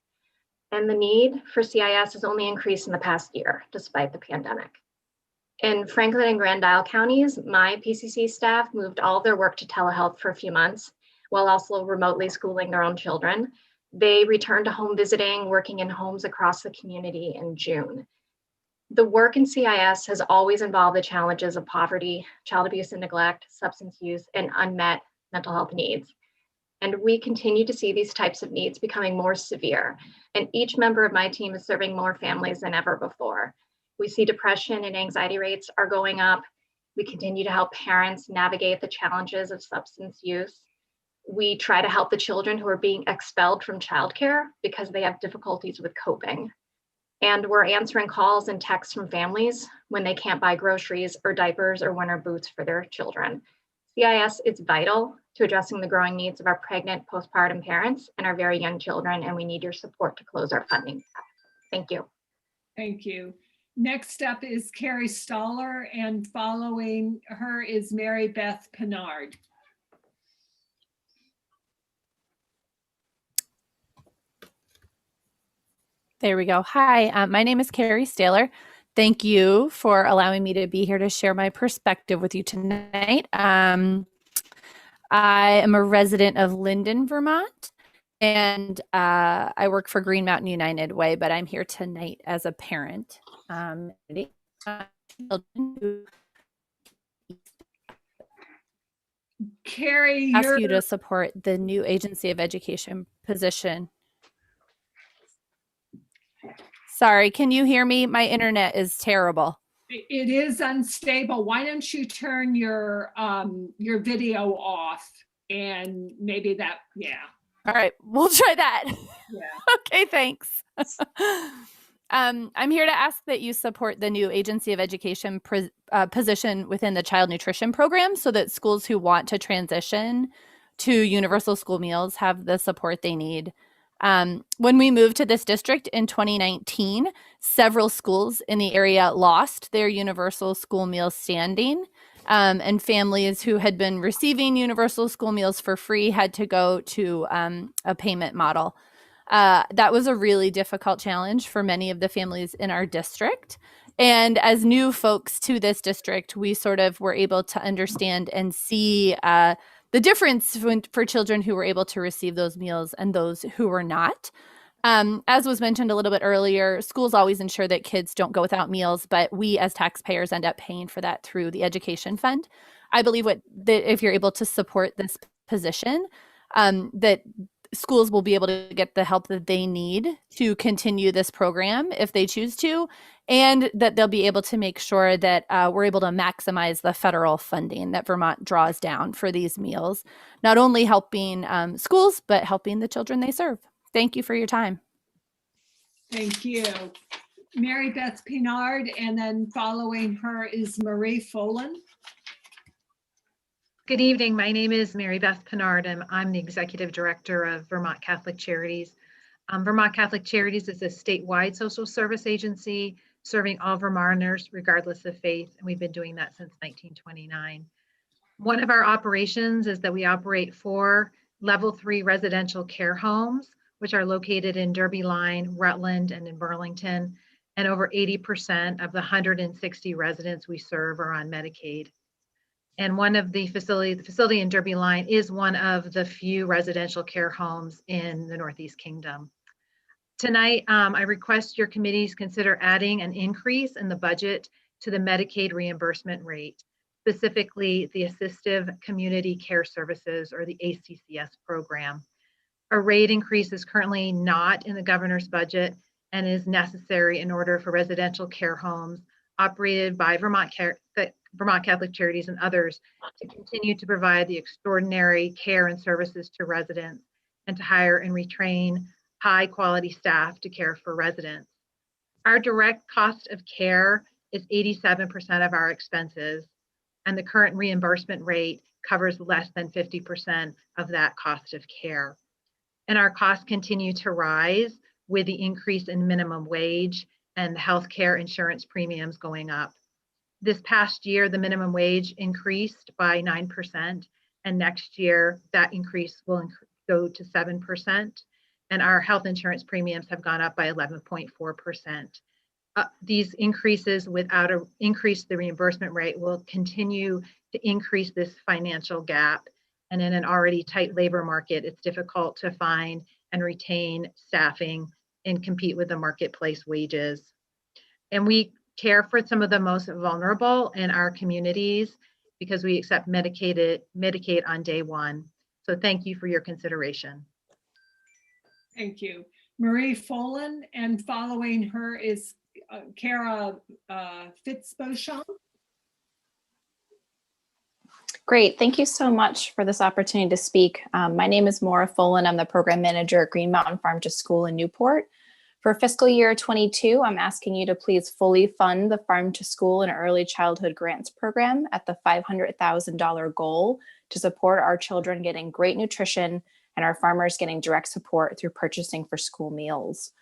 And the need for CIS has only increased in the past year, despite the pandemic. In Franklin and Grand Isle counties, my PCC staff moved all of their work to telehealth for a few months, while also remotely schooling their own children. They returned to home visiting, working in homes across the community in June. The work in CIS has always involved the challenges of poverty, child abuse and neglect, substance use, and unmet mental health needs. And we continue to see these types of needs becoming more severe. And each member of my team is serving more families than ever before. We see depression and anxiety rates are going up. We continue to help parents navigate the challenges of substance use. We try to help the children who are being expelled from childcare because they have difficulties with coping. And we're answering calls and texts from families when they can't buy groceries or diapers or winter boots for their children. CIS is vital to addressing the growing needs of our pregnant, postpartum parents and our very young children, and we need your support to close our funding gap. Thank you. Thank you. Next up is Carrie Stoller, and following her is Mary Beth Pinard. There we go. Hi, my name is Carrie Staler. Thank you for allowing me to be here to share my perspective with you tonight. I am a resident of Linden, Vermont, and I work for Green Mountain United Way, but I'm here tonight as a parent. Carrie, Ask you to support the new Agency of Education position. Sorry, can you hear me? My internet is terrible. It is unstable. Why don't you turn your video off, and maybe that, yeah. All right, we'll try that. Yeah. Okay, thanks. I'm here to ask that you support the new Agency of Education position within the Child Nutrition Program so that schools who want to transition to universal school meals have the support they need. When we moved to this district in 2019, several schools in the area lost their universal school meal standing, and families who had been receiving universal school meals for free had to go to a payment model. That was a really difficult challenge for many of the families in our district. And as new folks to this district, we sort of were able to understand and see the difference for children who were able to receive those meals and those who were not. As was mentioned a little bit earlier, schools always ensure that kids don't go without meals, but we as taxpayers end up paying for that through the education fund. I believe that if you're able to support this position, that schools will be able to get the help that they need to continue this program if they choose to, and that they'll be able to make sure that we're able to maximize the federal funding that Vermont draws down for these meals, not only helping schools, but helping the children they serve. Thank you for your time. Thank you. Mary Beth Pinard, and then following her is Marie Folan. Good evening. My name is Mary Beth Pinard, and I'm the Executive Director of Vermont Catholic Charities. Vermont Catholic Charities is a statewide social service agency serving all Vermonters regardless of faith, and we've been doing that since 1929. One of our operations is that we operate 4 level 3 residential care homes, which are located in Derby Line, Rutland, and in Burlington, and over 80% of the 160 residents we serve are on Medicaid. And one of the facility in Derby Line is one of the few residential care homes in the Northeast Kingdom. Tonight, I request your committees consider adding an increase in the budget to the Medicaid reimbursement rate, specifically the Assistive Community Care Services, or the ACCS program. A rate increase is currently not in the governor's budget and is necessary in order for residential care homes operated by Vermont Catholic Charities and others to continue to provide the extraordinary care and services to residents, and to hire and retrain high quality staff to care for residents. Our direct cost of care is 87% of our expenses, and the current reimbursement rate covers less than 50% of that cost of care. And our costs continue to rise with the increase in minimum wage and healthcare insurance premiums going up. This past year, the minimum wage increased by 9%, and next year that increase will go to 7%, and our health insurance premiums have gone up by 11.4%. These increases, without an increase the reimbursement rate, will continue to increase this financial gap. And in an already tight labor market, it's difficult to find and retain staffing and compete with the marketplace wages. And we care for some of the most vulnerable in our communities because we accept Medicaid on day one. So thank you for your consideration. Thank you. Marie Folan, and following her is Kara Fitzbbeauchamp. Great. Thank you so much for this opportunity to speak. My name is Maura Folan. I'm the program manager at Green Mountain Farm to School in Newport. For fiscal year 22, I'm asking you to please fully fund the Farm to School and Early Childhood Grants program at the $500,000 goal to support our children getting great nutrition and our farmers getting direct support through purchasing for school meals.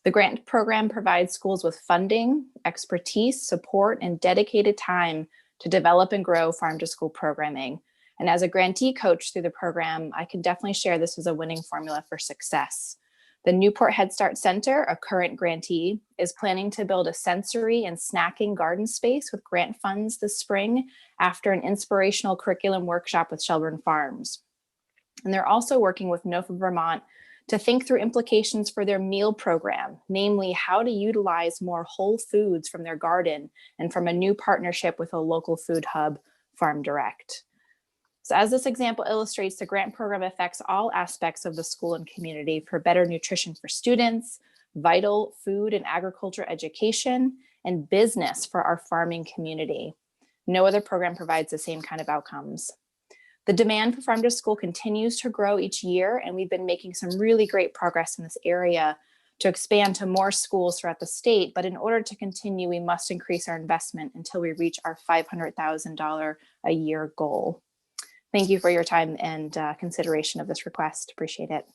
The grant program provides schools with funding, expertise, support, and dedicated time to develop and grow farm to school programming. And as a grantee coach through the program, I can definitely share this as a winning formula for success. The Newport Head Start Center, a current grantee, is planning to build a sensory and snacking garden space with grant funds this spring after an inspirational curriculum workshop with Shelburne Farms. And they're also working with NOFA Vermont to think through implications for their meal program, namely how to utilize more whole foods from their garden and from a new partnership with a local food hub, Farm Direct. So as this example illustrates, the grant program affects all aspects of the school and community for better nutrition for students, vital food and agriculture education, and business for our farming community. No other program provides the same kind of outcomes. The demand for Farm to School continues to grow each year, and we've been making some really great progress in this area to expand to more schools throughout the state. But in order to continue, we must increase our investment until we reach our $500,000 a year goal. Thank you for your time and consideration of this request. Appreciate it.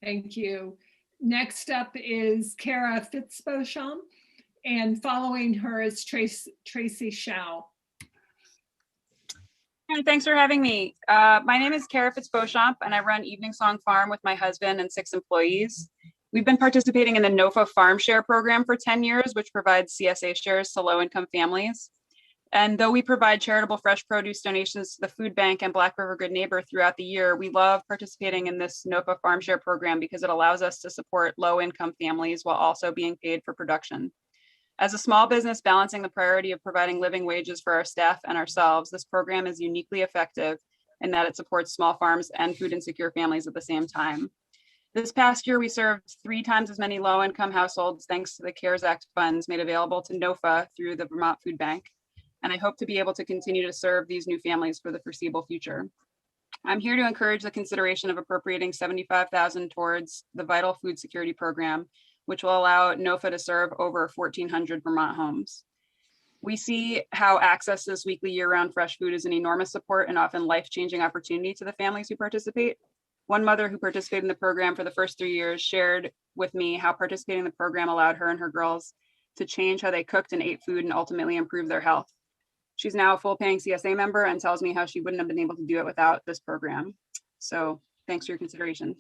Thank you. Next up is Kara Fitzbochamp, and following her is Tracy Shao. Hi, thanks for having me. My name is Kara Fitzbochamp, and I run Evening Song Farm with my husband and 6 employees. We've been participating in the NOFA Farm Share program for 10 years, which provides CSA shares to low-income families. And though we provide charitable fresh produce donations to the food bank and Black River Good Neighbor throughout the year, we love participating in this NOFA Farm Share program because it allows us to support low-income families while also being paid for production. As a small business balancing the priority of providing living wages for our staff and ourselves, this program is uniquely effective in that it supports small farms and food insecure families at the same time. This past year, we served 3 times as many low-income households thanks to the CARES Act funds made available to NOFA through the Vermont Food Bank. And I hope to be able to continue to serve these new families for the foreseeable future. I'm here to encourage the consideration of appropriating $75,000 towards the Vital Food Security Program, which will allow NOFA to serve over 1,400 Vermont homes. We see how access to this weekly year-round fresh food is an enormous support and often life-changing opportunity to the families who participate. One mother who participated in the program for the first 3 years shared with me how participating in the program allowed her and her girls to change how they cooked and ate food and ultimately improve their health. She's now a full-paying CSA member and tells me how she wouldn't have been able to do it without this program. So thanks for your consideration.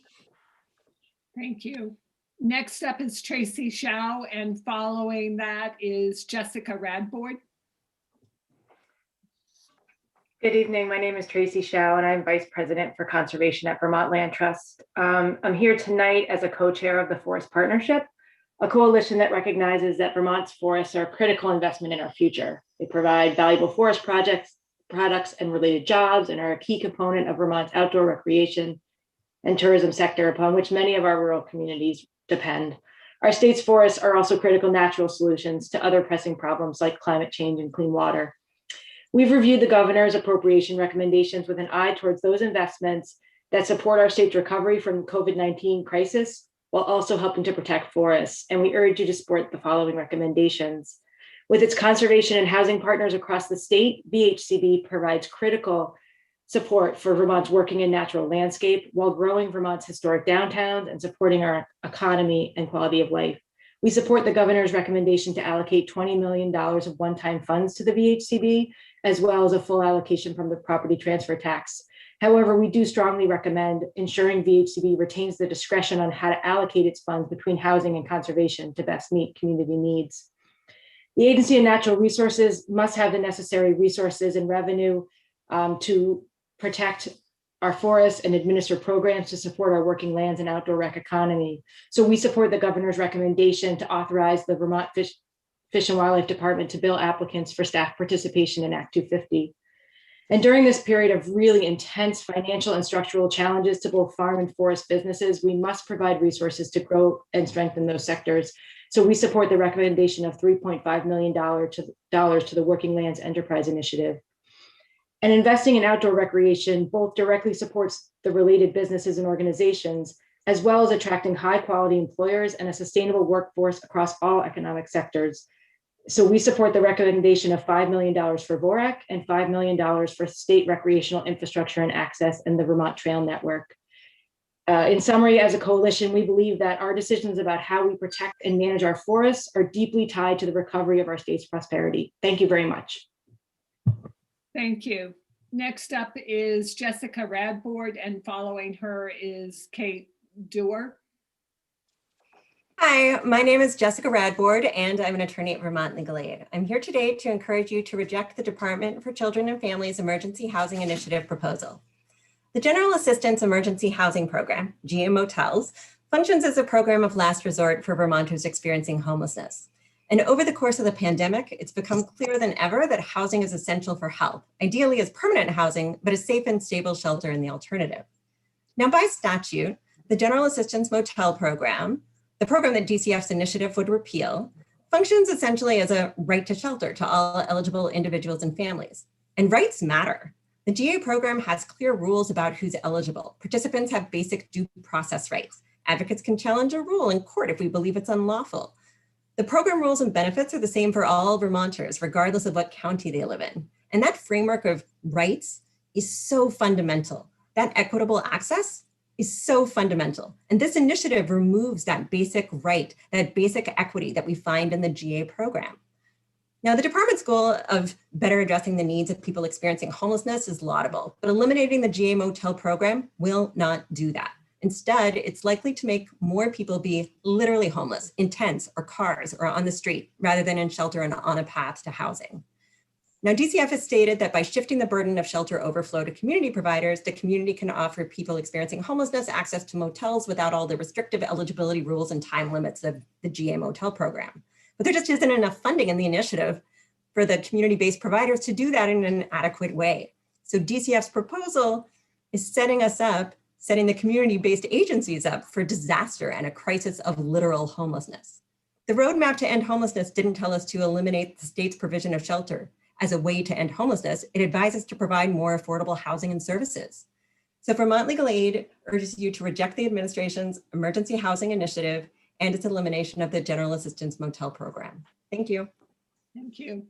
Thank you. Next up is Tracy Shao, and following that is Jessica Radbourd. Good evening. My name is Tracy Shao, and I'm Vice President for Conservation at Vermont Land Trust. I'm here tonight as a co-chair of the Forest Partnership, a coalition that recognizes that Vermont's forests are a critical investment in our future. They provide valuable forest products and related jobs, and are a key component of Vermont's outdoor recreation and tourism sector, upon which many of our rural communities depend. Our state's forests are also critical natural solutions to other pressing problems like climate change and clean water. We've reviewed the governor's appropriation recommendations with an eye towards those investments that support our state's recovery from the COVID-19 crisis, while also helping to protect forests. And we urge you to support the following recommendations. With its conservation and housing partners across the state, VHCB provides critical support for Vermont's working and natural landscape while growing Vermont's historic downtowns and supporting our economy and quality of life. We support the governor's recommendation to allocate $20 million of one-time funds to the VHCB, as well as a full allocation from the property transfer tax. However, we do strongly recommend ensuring VHCB retains the discretion on how to allocate its funds between housing and conservation to best meet community needs. The Agency of Natural Resources must have the necessary resources and revenue to protect our forests and administer programs to support our working lands and outdoor rec economy. So we support the governor's recommendation to authorize the Vermont Fish and Wildlife Department to bill applicants for staff participation in Act 250. And during this period of really intense financial and structural challenges to both farm and forest businesses, we must provide resources to grow and strengthen those sectors. So we support the recommendation of $3.5 million to the Working Lands Enterprise Initiative. And investing in outdoor recreation both directly supports the related businesses and organizations, as well as attracting high quality employers and a sustainable workforce across all economic sectors. So we support the recommendation of $5 million for VORAC and $5 million for state recreational infrastructure and access and the Vermont Trail Network. In summary, as a coalition, we believe that our decisions about how we protect and manage our forests are deeply tied to the recovery of our state's prosperity. Thank you very much. Thank you. Next up is Jessica Radbourd, and following her is Kate Dewar. Hi, my name is Jessica Radbourd, and I'm an attorney at Vermont Legal Aid. I'm here today to encourage you to reject the Department for Children and Families Emergency Housing Initiative proposal. The General Assistance Emergency Housing Program, GA Motels, functions as a program of last resort for Vermonters experiencing homelessness. And over the course of the pandemic, it's become clearer than ever that housing is essential for health, ideally as permanent housing, but a safe and stable shelter in the alternative. Now, by statute, the General Assistance Motel Program, the program that DCF's initiative would repeal, functions essentially as a right to shelter to all eligible individuals and families. And rights matter. The GA program has clear rules about who's eligible. Participants have basic due process rights. Advocates can challenge a rule in court if we believe it's unlawful. The program rules and benefits are the same for all Vermonters, regardless of what county they live in. And that framework of rights is so fundamental. That equitable access is so fundamental. And this initiative removes that basic right, that basic equity that we find in the GA program. Now, the department's goal of better addressing the needs of people experiencing homelessness is laudable, but eliminating the GA Motel program will not do that. Instead, it's likely to make more people be literally homeless in tents or cars or on the street, rather than in shelter and on a path to housing. Now, DCF has stated that by shifting the burden of shelter overflow to community providers, the community can offer people experiencing homelessness access to motels without all the restrictive eligibility rules and time limits of the GA Motel program. But there just isn't enough funding in the initiative for the community-based providers to do that in an adequate way. So DCF's proposal is setting the community-based agencies up for disaster and a crisis of literal homelessness. The roadmap to end homelessness didn't tell us to eliminate the state's provision of shelter as a way to end homelessness. It advises to provide more affordable housing and services. So Vermont Legal Aid urges you to reject the administration's emergency housing initiative and its elimination of the General Assistance Motel Program. Thank you. Thank you.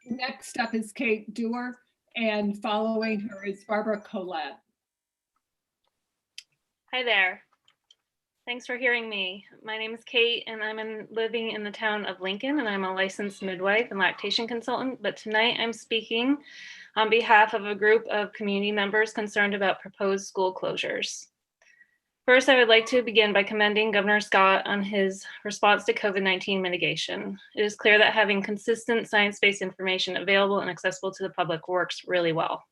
Next up is Kate Dewar, and following her is Barbara Collette. Hi there. Thanks for hearing me. My name is Kate, and I'm living in the town of Lincoln, and I'm a licensed midwife and lactation consultant. But tonight I'm speaking on behalf of a group of community members concerned about proposed school closures. First, I would like to begin by commending Governor Scott on his response to COVID-19 mitigation. It is clear that having consistent science-based information available and accessible to the public works really well.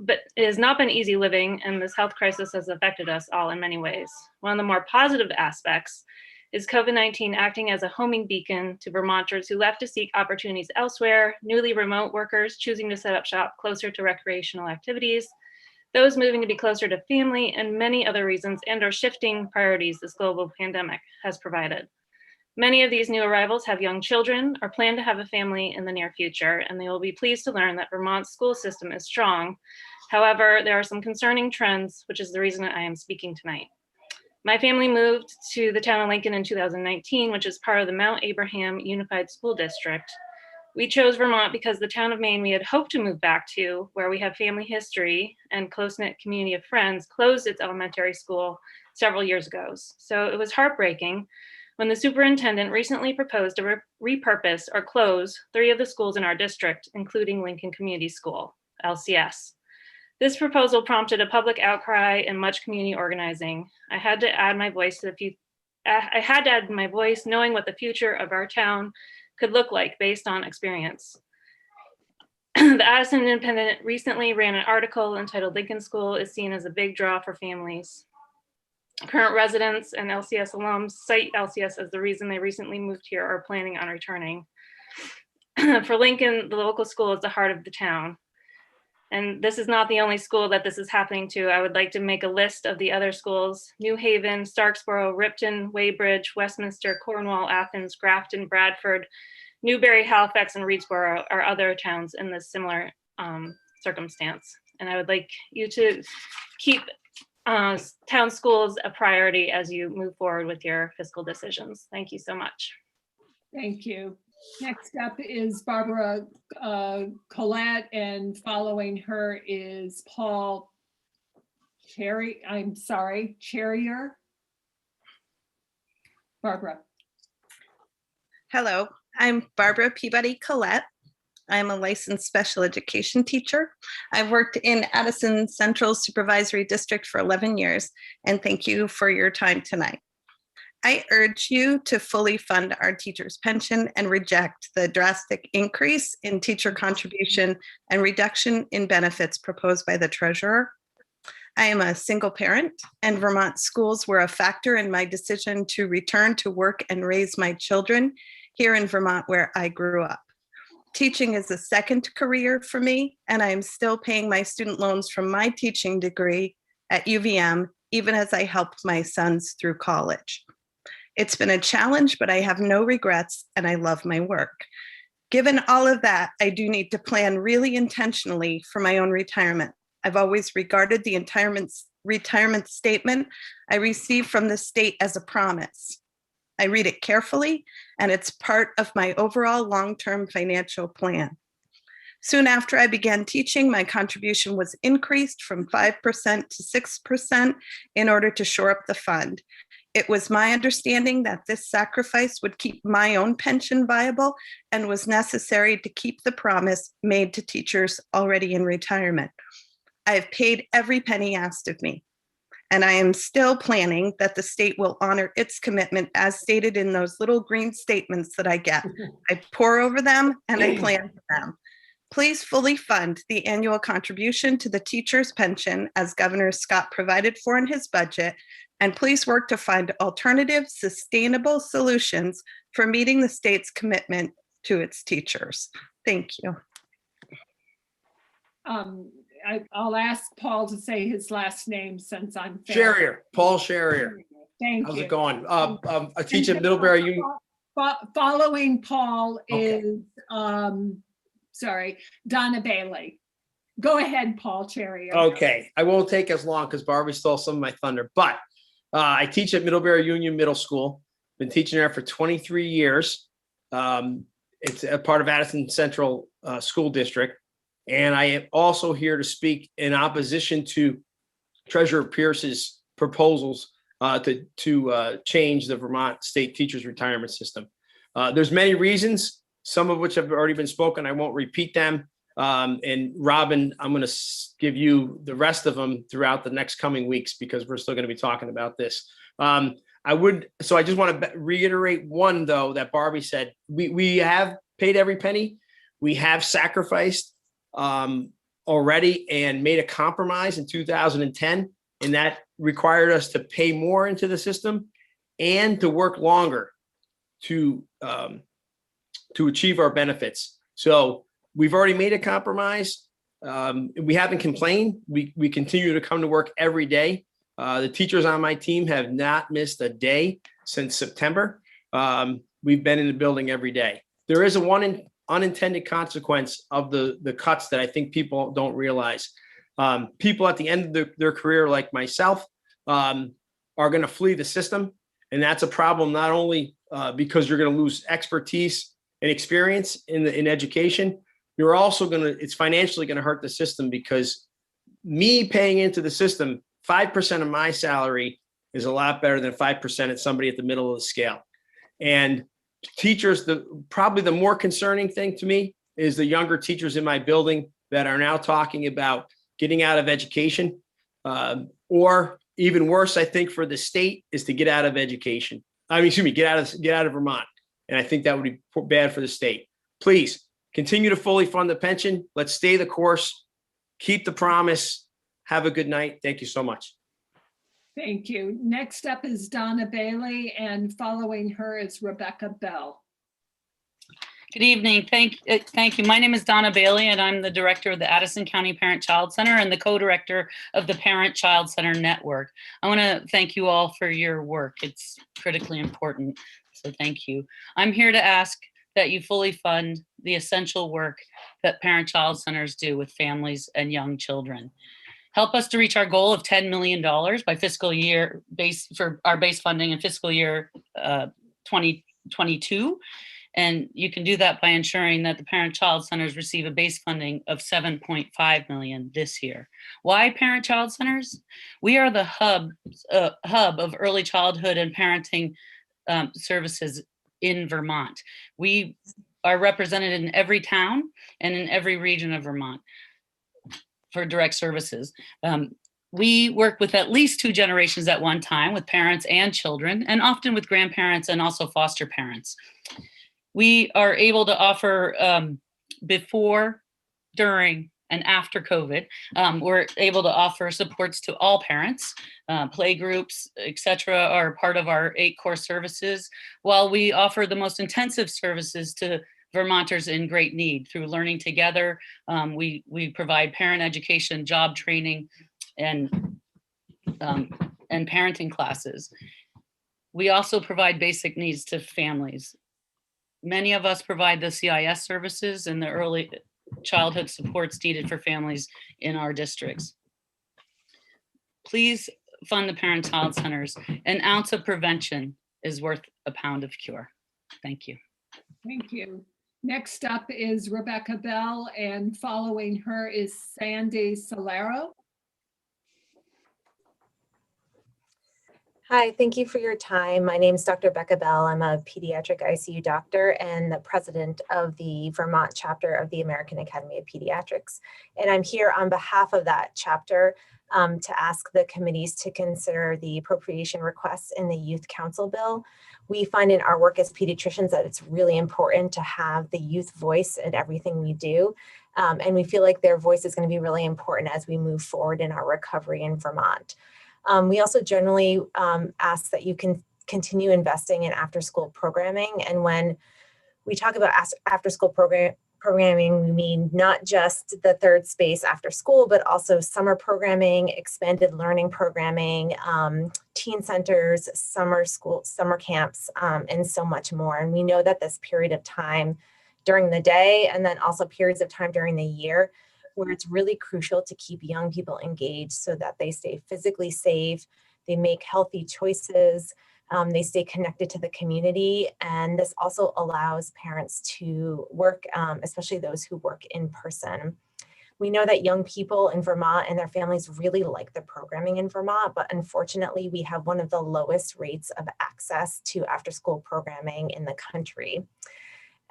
But it has not been easy living, and this health crisis has affected us all in many ways. One of the more positive aspects is COVID-19 acting as a homing beacon to Vermonters who left to seek opportunities elsewhere, newly remote workers choosing to set up shop closer to recreational activities, those moving to be closer to family, and many other reasons and/or shifting priorities this global pandemic has provided. Many of these new arrivals have young children or plan to have a family in the near future, and they will be pleased to learn that Vermont's school system is strong. However, there are some concerning trends, which is the reason I am speaking tonight. My family moved to the town of Lincoln in 2019, which is part of the Mount Abraham Unified School District. We chose Vermont because the town of Maine we had hoped to move back to, where we have family history and close-knit community of friends, closed its elementary school several years ago. So it was heartbreaking when the superintendent recently proposed to repurpose or close 3 of the schools in our district, including Lincoln Community School, LCS. This proposal prompted a public outcry and much community organizing. I had to add my voice knowing what the future of our town could look like based on experience. The Addison Independent recently ran an article entitled "Lincoln School is seen as a big draw for families." Current residents and LCS alums cite LCS as the reason they recently moved here or planning on returning. For Lincoln, the local school is the heart of the town. And this is not the only school that this is happening to. I would like to make a list of the other schools: New Haven, Starksboro, Ripton, Weybridge, Westminster, Cornwall, Athens, Grafton, Bradford, Newbury, Halifax, and Reedsboro are other towns in this similar circumstance. And I would like you to keep town schools a priority as you move forward with your fiscal decisions. Thank you so much. Thank you. Next up is Barbara Collette, and following her is Paul Cherrier. Barbara. Hello, I'm Barbara Peabody Collette. I'm a licensed special education teacher. I've worked in Addison Central Supervisory District for 11 years, and thank you for your time tonight. I urge you to fully fund our teachers' pension and reject the drastic increase in teacher contribution and reduction in benefits proposed by the treasurer. I am a single parent, and Vermont schools were a factor in my decision to return to work and raise my children here in Vermont, where I grew up. Teaching is a second career for me, and I am still paying my student loans from my teaching degree at UVM, even as I helped my sons through college. It's been a challenge, but I have no regrets, and I love my work. Given all of that, I do need to plan really intentionally for my own retirement. I've always regarded the retirement statement I received from the state as a promise. I read it carefully, and it's part of my overall long-term financial plan. Soon after I began teaching, my contribution was increased from 5% to 6% in order to shore up the fund. It was my understanding that this sacrifice would keep my own pension viable and was necessary to keep the promise made to teachers already in retirement. I have paid every penny asked of me, and I am still planning that the state will honor its commitment as stated in those little green statements that I get. I pore over them and I plan for them. Please fully fund the annual contribution to the teacher's pension as Governor Scott provided for in his budget, and please work to find alternative, sustainable solutions for meeting the state's commitment to its teachers. Thank you. I'll ask Paul to say his last name since I'm Sherrier, Paul Sherrier. Thank How's you. it going? I teach at Middlebury Union. Following Paul Okay. is, Donna Bailey. Go ahead, Paul Cherry. Okay, I won't take as long because Barbie stole some of my thunder, but I teach at Middlebury Union Middle School. Been teaching there for 23 years. It's a part of Addison Central School District. And I am also here to speak in opposition to Treasurer Pierce's proposals to change the Vermont State Teachers Retirement System. There's many reasons, some of which have already been spoken. I won't repeat them. And Robin, I'm going to give you the rest of them throughout the next coming weeks because we're still going to be talking about this. So I just want to reiterate one, though, that Barbie said. We have paid every penny. We have sacrificed already and made a compromise in 2010, and that required us to pay more into the system and to work longer to achieve our benefits. So we've already made a compromise. We haven't complained. We continue to come to work every day. The teachers on my team have not missed a day since September. We've been in the building every day. There is a unintended consequence of the cuts that I think people don't realize. People at the end of their career, like myself, are going to flee the system. And that's a problem, not only because you're going to lose expertise and experience in education, you're also it's financially going to hurt the system because me paying into the system, 5% of my salary is a lot better than 5% at somebody at the middle of the scale. And teachers, probably the more concerning thing to me is the younger teachers in my building that are now talking about getting out of education, or even worse, I think for the state is to get out of education. Get out of Vermont. And I think that would be bad for the state. Please continue to fully fund the pension. Let's stay the course, keep the promise. Have a good night. Thank you so much. Thank you. Next up is Donna Bailey, and following her is Rebecca Bell. Good evening. Thank you. My name is Donna Bailey, and I'm the director of the Addison County Parent-Child Center and the co-director of the Parent-Child Center Network. I want to thank you all for your work. It's critically important, so thank you. I'm here to ask that you fully fund the essential work that parent-child centers do with families and young children. Help us to reach our goal of $10 million by fiscal year for our base funding in fiscal year 2022. And you can do that by ensuring that the parent-child centers receive a base funding of $7.5 million this year. Why parent-child centers? We are the hub of early childhood and parenting services in Vermont. We are represented in every town and in every region of Vermont for direct services. We work with at least 2 generations at one time, with parents and children, and often with grandparents and also foster parents. We are able to offer before, during, and after COVID, we're able to offer supports to all parents. Play groups, etc., are part of our 8 core services, while we offer the most intensive services to Vermonters in great need through Learning Together. We provide parent education, job training, and parenting classes. We also provide basic needs to families. Many of us provide the CIS services and the early childhood supports needed for families in our districts. Please fund the parent-child centers. An ounce of prevention is worth a pound of cure. Thank you. Thank you. Next up is Rebecca Bell, and following her is Sandy Solero. Hi, thank you for your time. My name is Dr. Becca Bell. I'm a pediatric ICU doctor and the president of the Vermont chapter of the American Academy of Pediatrics. And I'm here on behalf of that chapter to ask the committees to consider the appropriation requests in the Youth Council bill. We find in our work as pediatricians that it's really important to have the youth voice in everything we do. And we feel like their voice is going to be really important as we move forward in our recovery in Vermont. We also generally ask that you can continue investing in after-school programming. And when we talk about after-school programming, we mean not just the third space after school, but also summer programming, expanded learning programming, teen centers, summer camps, and so much more. And we know that this period of time during the day, and then also periods of time during the year, where it's really crucial to keep young people engaged so that they stay physically safe, they make healthy choices, they stay connected to the community. And this also allows parents to work, especially those who work in person. We know that young people in Vermont and their families really like the programming in Vermont, but unfortunately we have one of the lowest rates of access to after-school programming in the country.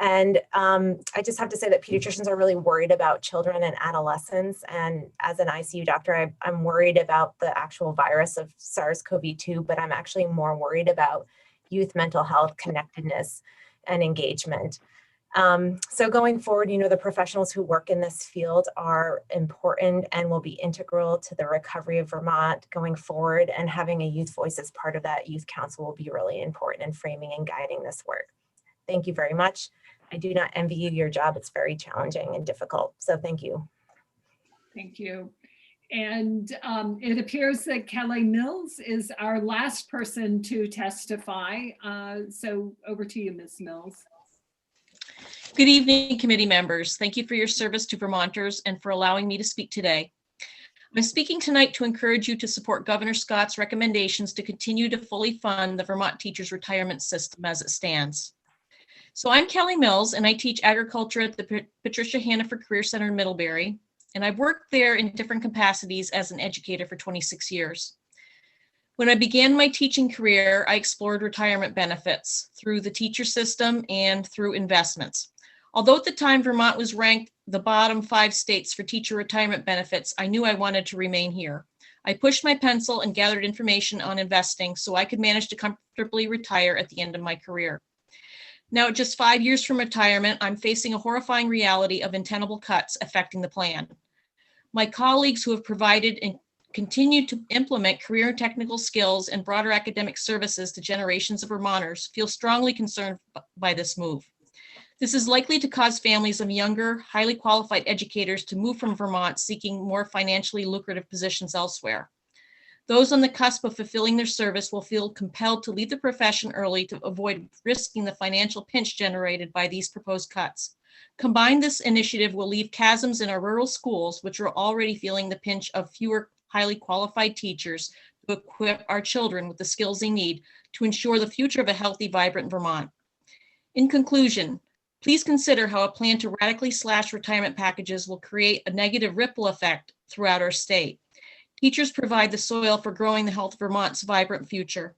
And I just have to say that pediatricians are really worried about children and adolescents. And as an ICU doctor, I'm worried about the actual virus of SARS-CoV-2, but I'm actually more worried about youth mental health, connectedness, and engagement. So going forward, the professionals who work in this field are important and will be integral to the recovery of Vermont going forward. And having a youth voice as part of that youth council will be really important in framing and guiding this work. Thank you very much. I do not envy you your job. It's very challenging and difficult. So thank you. Thank you. And it appears that Kelly Mills is our last person to testify. So over to you, Ms. Mills. Good evening, committee members. Thank you for your service to Vermonters and for allowing me to speak today. I'm speaking tonight to encourage you to support Governor Scott's recommendations to continue to fully fund the Vermont Teachers Retirement System as it stands. So I'm Kelly Mills, and I teach agriculture at the Patricia Hannaford Career Center in Middlebury, and I've worked there in different capacities as an educator for 26 years. When I began my teaching career, I explored retirement benefits through the teacher system and through investments. Although at the time Vermont was ranked the bottom 5 states for teacher retirement benefits, I knew I wanted to remain here. I pushed my pencil and gathered information on investing so I could manage to comfortably retire at the end of my career. Now, just 5 years from retirement, I'm facing a horrifying reality of untenable cuts affecting the plan. My colleagues who have provided and continue to implement career and technical skills and broader academic services to generations of Vermonters feel strongly concerned by this move. This is likely to cause families of younger, highly qualified educators to move from Vermont seeking more financially lucrative positions elsewhere. Those on the cusp of fulfilling their service will feel compelled to leave the profession early to avoid risking the financial pinch generated by these proposed cuts. Combined, this initiative will leave chasms in our rural schools, which are already feeling the pinch of fewer highly qualified teachers to equip our children with the skills they need to ensure the future of a healthy, vibrant Vermont. In conclusion, please consider how a plan to radically slash retirement packages will create a negative ripple effect throughout our state. Teachers provide the soil for growing the health of Vermont's vibrant future.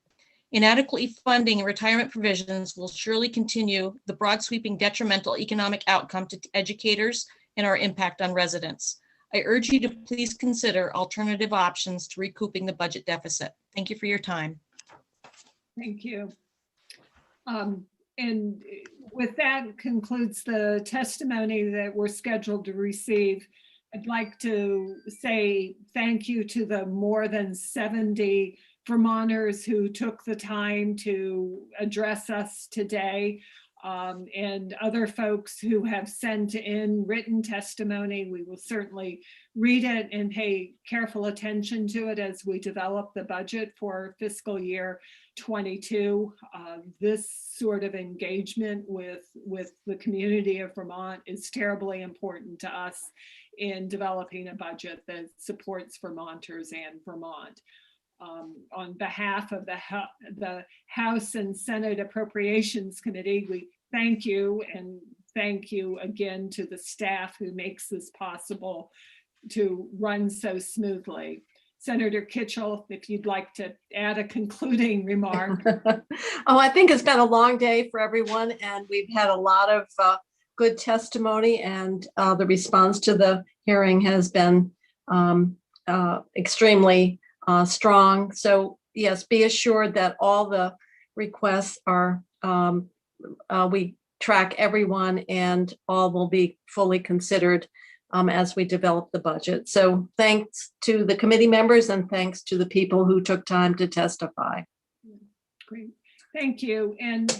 Inadequately funding retirement provisions will surely continue the broad sweeping detrimental economic outcome to educators and our impact on residents. I urge you to please consider alternative options to recouping the budget deficit. Thank you for your time. Thank you. And with that concludes the testimony that we're scheduled to receive. I'd like to say thank you to the more than 70 Vermonters who took the time to address us today, and other folks who have sent in written testimony. We will certainly read it and pay careful attention to it as we develop the budget for fiscal year 22. This sort of engagement with the community of Vermont is terribly important to us in developing a budget that supports Vermonters and Vermont. On behalf of the House and Senate Appropriations Committee, we thank you, and thank you again to the staff who makes this possible to run so smoothly. Senator Kitchell, if you'd like to add a concluding remark. Oh, I think it's been a long day for everyone, and we've had a lot of good testimony, and the response to the hearing has been extremely strong. So yes, be assured that all the requests are, we track everyone, and all will be fully considered as we develop the budget. So thanks to the committee members, and thanks to the people who took time to testify. Great, thank you. And